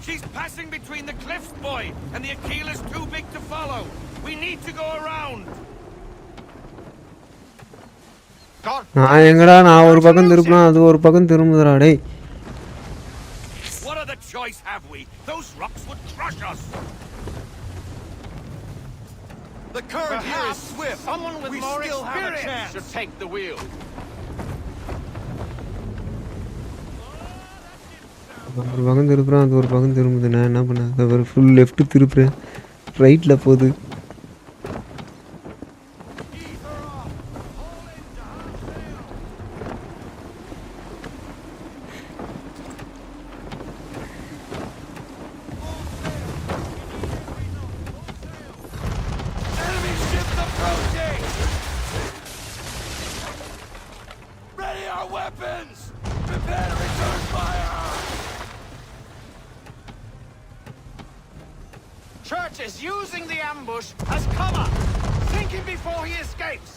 She's passing between the cliffs, boy, and the Aquila is too big to follow. We need to go around. நான் எங்கடா நான் ஒரு பக்கம் திருப்பினா அது ஒரு பக்கம் திரும்புதுடா டேய். What other choice have we? Those rocks would crush us. The current here is swift. Someone with more experience should take the wheel. ஒரு பக்கம் திருப்புறேன் அது ஒரு பக்கம் திரும்புது. நான் என்ன பண்ணேன் அதை ஒரு ஃபுல் லெஃப்ட் திருப்புறேன் ரைட்டில் போகுது. Church is using the ambush as cover. Sink him before he escapes.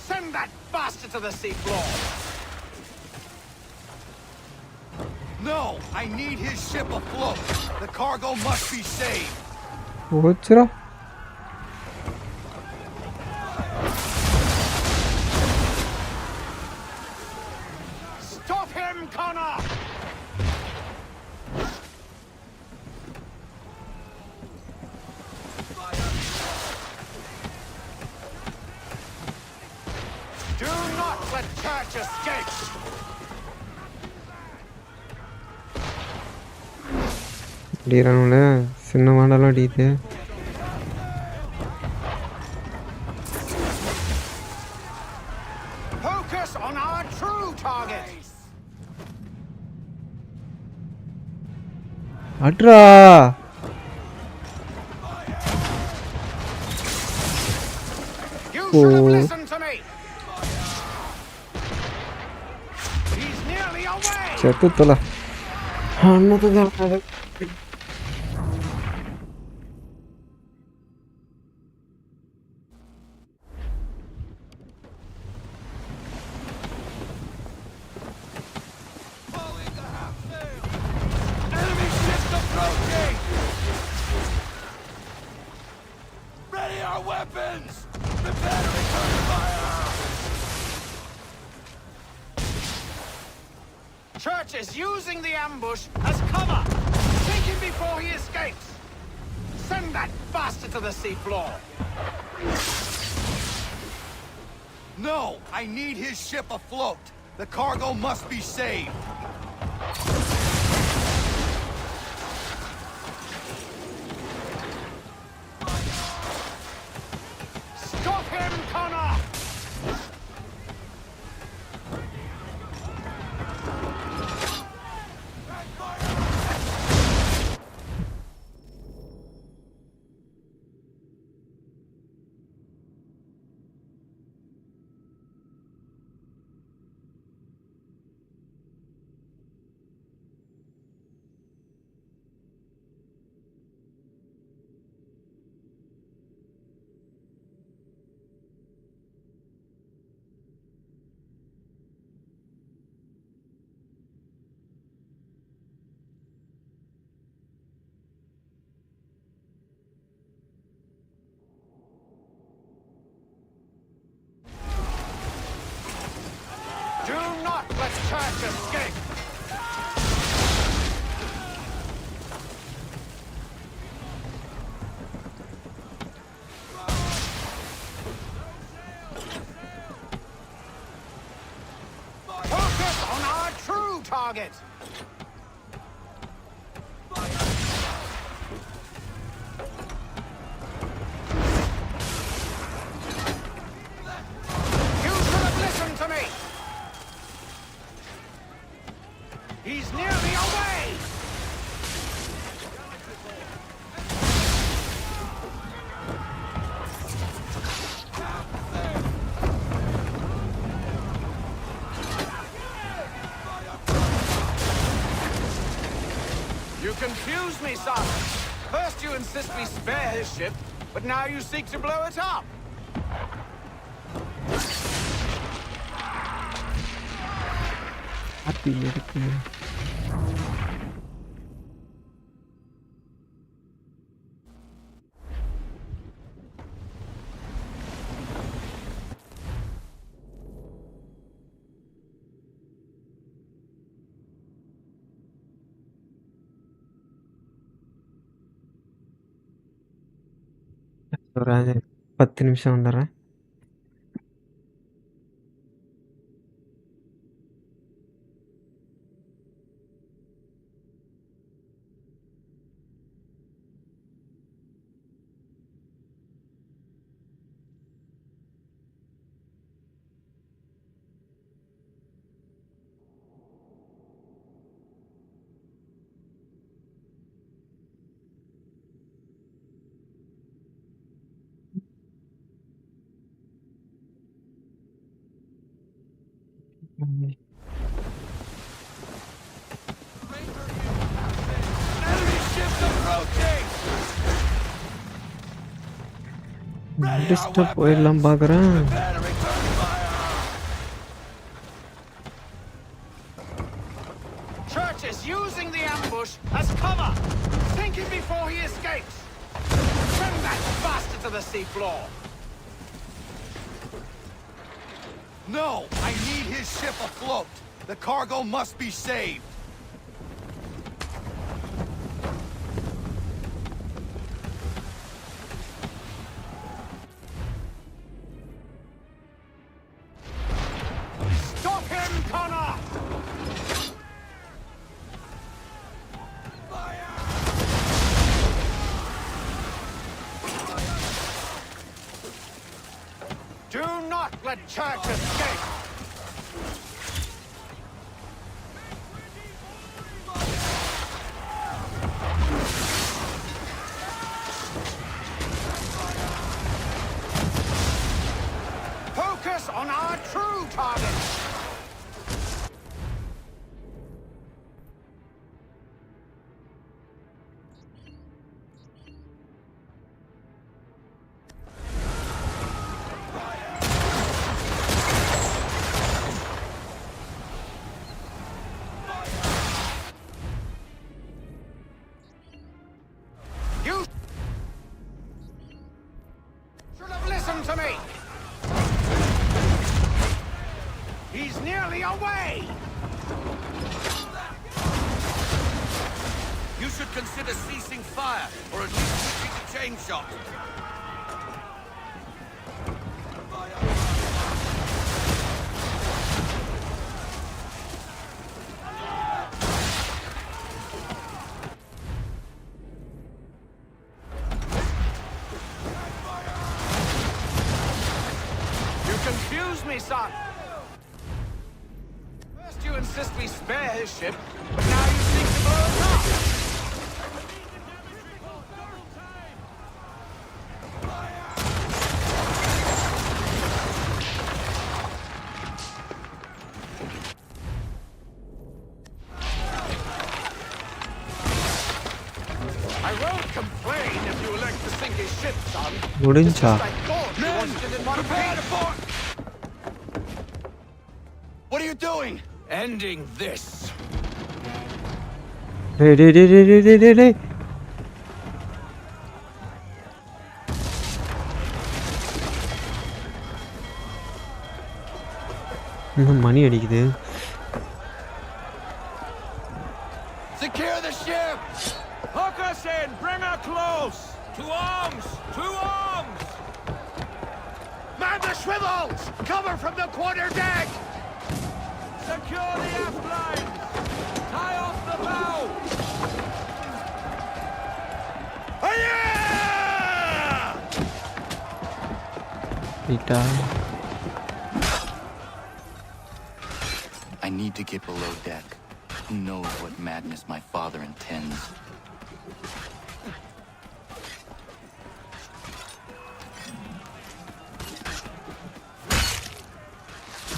Send that bastard to the seafloor. No, I need his ship afloat. The cargo must be saved. போச்சுடா. Stop him, Connor! Do not let Church escape! அடிக்கிறானுல சின்ன மாடெல்லாம் அடிக்குது. Focus on our true target! அட்ரா You should have listened to me! He's nearly away! செத்து தொலை. அன்னது Enemy ships approaching! Ready our weapons! Prepare to return fire! Church is using the ambush as cover. Sink him before he escapes. Send that bastard to the seafloor. No, I need his ship afloat. The cargo must be saved. Stop him, Connor! Do not let Church escape! Focus on our true target! You should have listened to me! He's nearly away! You confuse me, son. First you insist we spare his ship, but now you seek to blow it up. அப்படி இருக்கு. ஒரு 10 நிமிஷம் வந்துடுறேன். முடிச்சுட்டு போயிடலாம் பார்க்குறேன். Church is using the ambush as cover. Thinking before he escapes. Bring that bastard to the seafloor. No! I need his ship afloat! The cargo must be saved! Stop him, Connor! Do not let Church escape! Focus on our true target! You should have listened to me! He's nearly away! You should consider ceasing fire, or at least switching to chain shot. You confuse me, son! First you insist we spare his ship, but now you seek to blow it up! I won't complain if you elect to sink his ship, son. முடிஞ்சா? I thought you wanted it in one piece. What are you doing? Ending this. டேய். இன்னும் மணி அடிக்குது. Secure the ship! Hook us in! Bring her close! To arms! To arms! Man the swivels! Cover from the quarter deck! Secure the aft lines! Tie off the bow! ரைட்டா? I need to get below deck. Who knows what madness my father intends?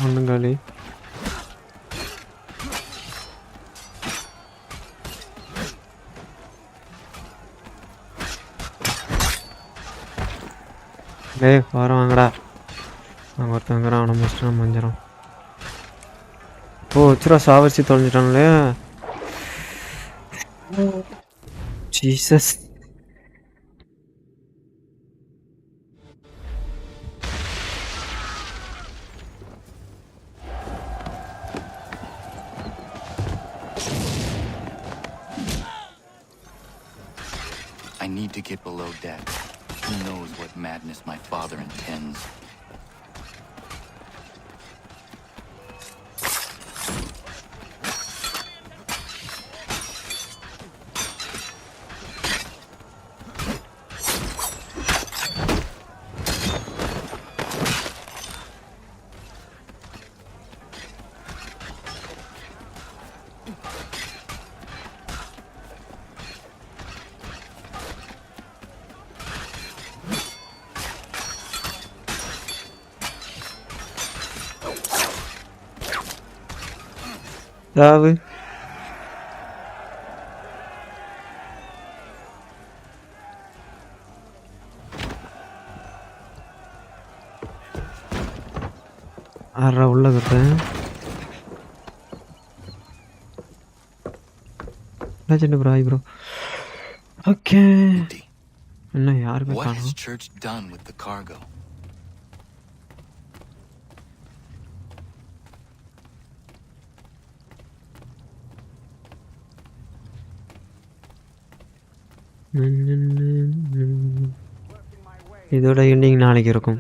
ஒண்ணுங்காலி. டேய் வாரம் வாங்கடா. அங்கே ஒருத்தங்கிறான், அவனை முடிச்சுட்டு மஞ்சிடும். ஓ வச்சுரா, சாவரிச்சு தொலைஞ்சிட்டாங்களே. Jesus. I need to get below deck. Who knows what madness my father intends? சாவு. ஆறா உள்ள கட்டுறேன். Legend bro. Bro okay. என்ன யாருமே What has காணோம். Church done with the cargo? இதோட எண்டிங் நாளைக்கு இருக்கும்.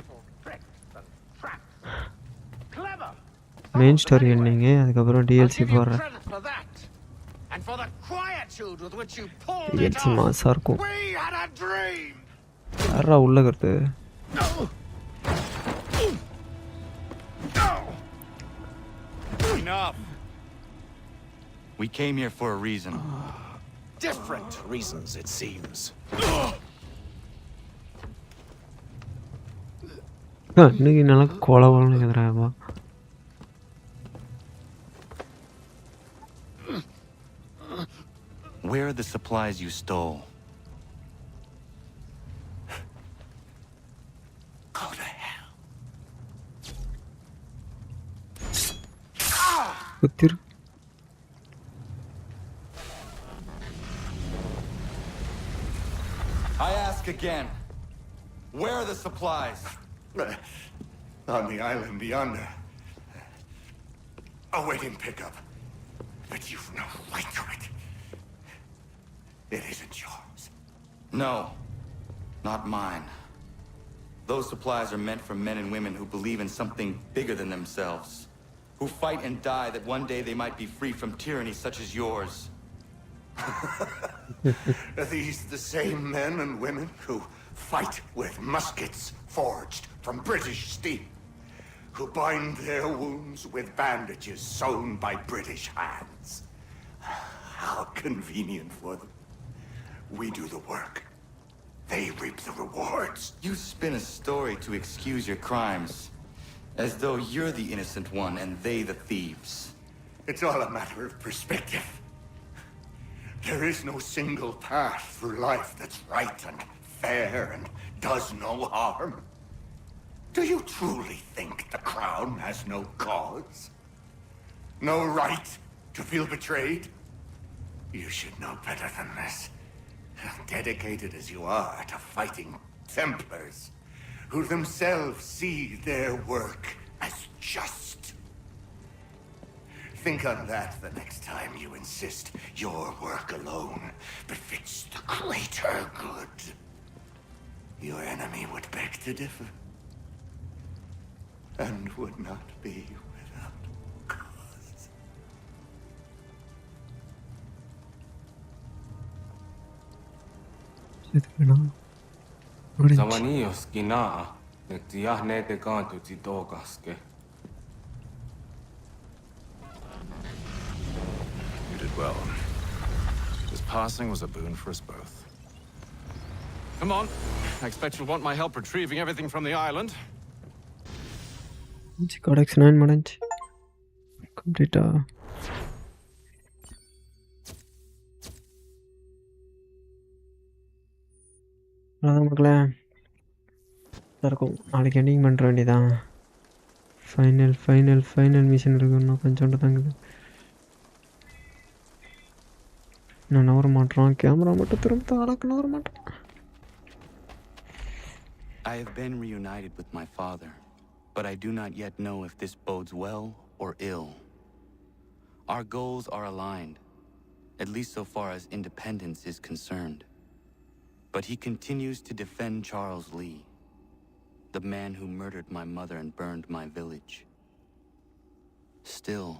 மெயின் ஸ்டோரி எண்டிங்கு, அதுக்கப்புறம் டிஎல்சி போடுறேன். டிஎல்சி மாசாக இருக்கும். யாரா உள்ள கருத்து? Enough. We came here for a reason. Different reasons, it seems. இன்னைக்கு நல்லா கொலவலன்னு கேட்குறாப்பா. Where are the supplies you stole? Go to hell. குத்திரு. I ask again. Where are the supplies? On the island yonder. Awaiting pickup. But you've no right to it. It isn't yours. No, not mine. Those supplies are meant for men and women who believe in something bigger than themselves, who fight and die that one day they might be free from tyranny such as yours. Are these the same men and women who fight with muskets forged from British steel? Who bind their wounds with bandages sewn by British hands? How convenient for them. We do the work. They reap the rewards. You spin a story to excuse your crimes, as though you're the innocent one and they the thieves. It's all a matter of perspective. There is no single path through life that's right and fair and does no harm. Do you truly think the Crown has no cause? No right to feel betrayed? You should know better than this. Dedicated as you are to fighting Templars, who themselves see their work as just. Think on that the next time you insist your work alone befits the greater good. Your enemy would beg to differ, and would not be without cause. Zamanio skinaa, nektiahne te kantu titokaske. You did well. This passing was a boon for us both. Come on. I expect you'll want my help retrieving everything from the island. Codex 9 முடிஞ்சு கம்ப்ளீட்டா. அதான் மக்களே இருக்கும். நாளைக்கு ending பண்ணுற வேண்டியதான். Final mission இருக்கு. இன்னும் கொஞ்சோண்டு தாங்குது. நான் நவர மாட்டேறான். கேமரா மட்டும் திரும்ப அடக்க நவர மாட்டேன். I have been reunited with my father, but I do not yet know if this bodes well or ill. Our goals are aligned, at least so far as independence is concerned. But he continues to defend Charles Lee, the man who murdered my mother and burned my village. Still,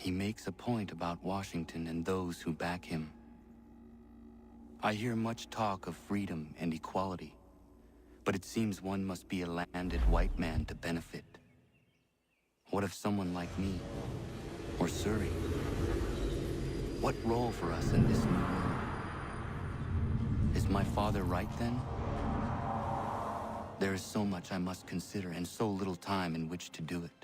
he makes a point about Washington and those who back him. I hear much talk of freedom and equality, but it seems one must be a landed white man to benefit. What if someone like me, or Surrey? What role for us in this new world? Is my father right then? There is so much I must consider and so little time in which to do it.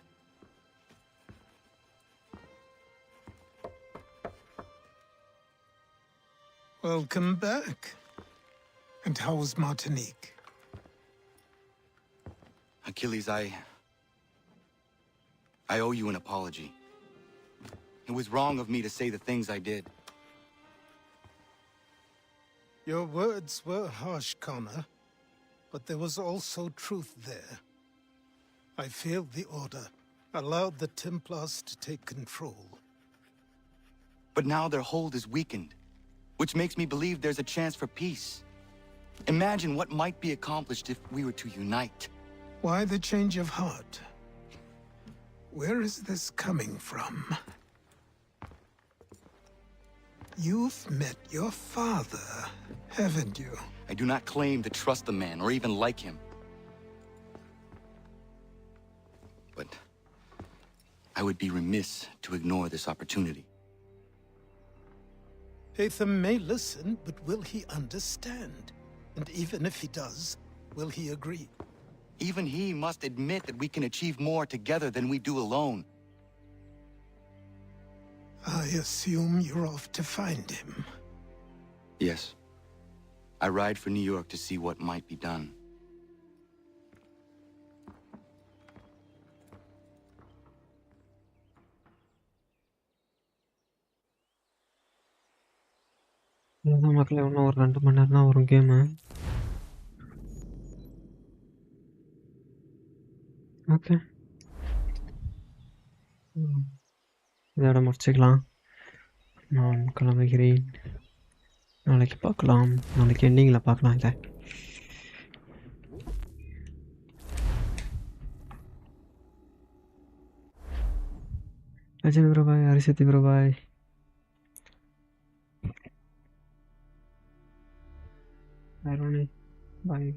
Welcome back. And how was Martinique? Achilles, I owe you an apology. It was wrong of me to say the things I did. Your words were harsh, Connor, but there was also truth there. I failed the Order, allowed the Templars to take control. But now their hold is weakened, which makes me believe there's a chance for peace. Imagine what might be accomplished if we were to unite. Why the change of heart? Where is this coming from? You've met your father, haven't you? I do not claim to trust the man or even like him. But I would be remiss to ignore this opportunity. Haytham may listen, but will he understand? And even if he does, will he agree? Even he must admit that we can achieve more together than we do alone. I assume you're off to find him. Yes. I ride for New York to see what might be done. இதுதான் மக்களே, இன்னும் ஒரு 2 மணி நேரம் தான் வரும் game. Okay, இதோட முடிச்சுக்கலாம். நான் கிளம்புகிறேன். நாளைக்கு பார்க்கலாம். நாளைக்கு எண்டிங்கில் பார்க்கலாம். இதை Ajay bro boy, Harisathi bro boy. I don't know. Bye.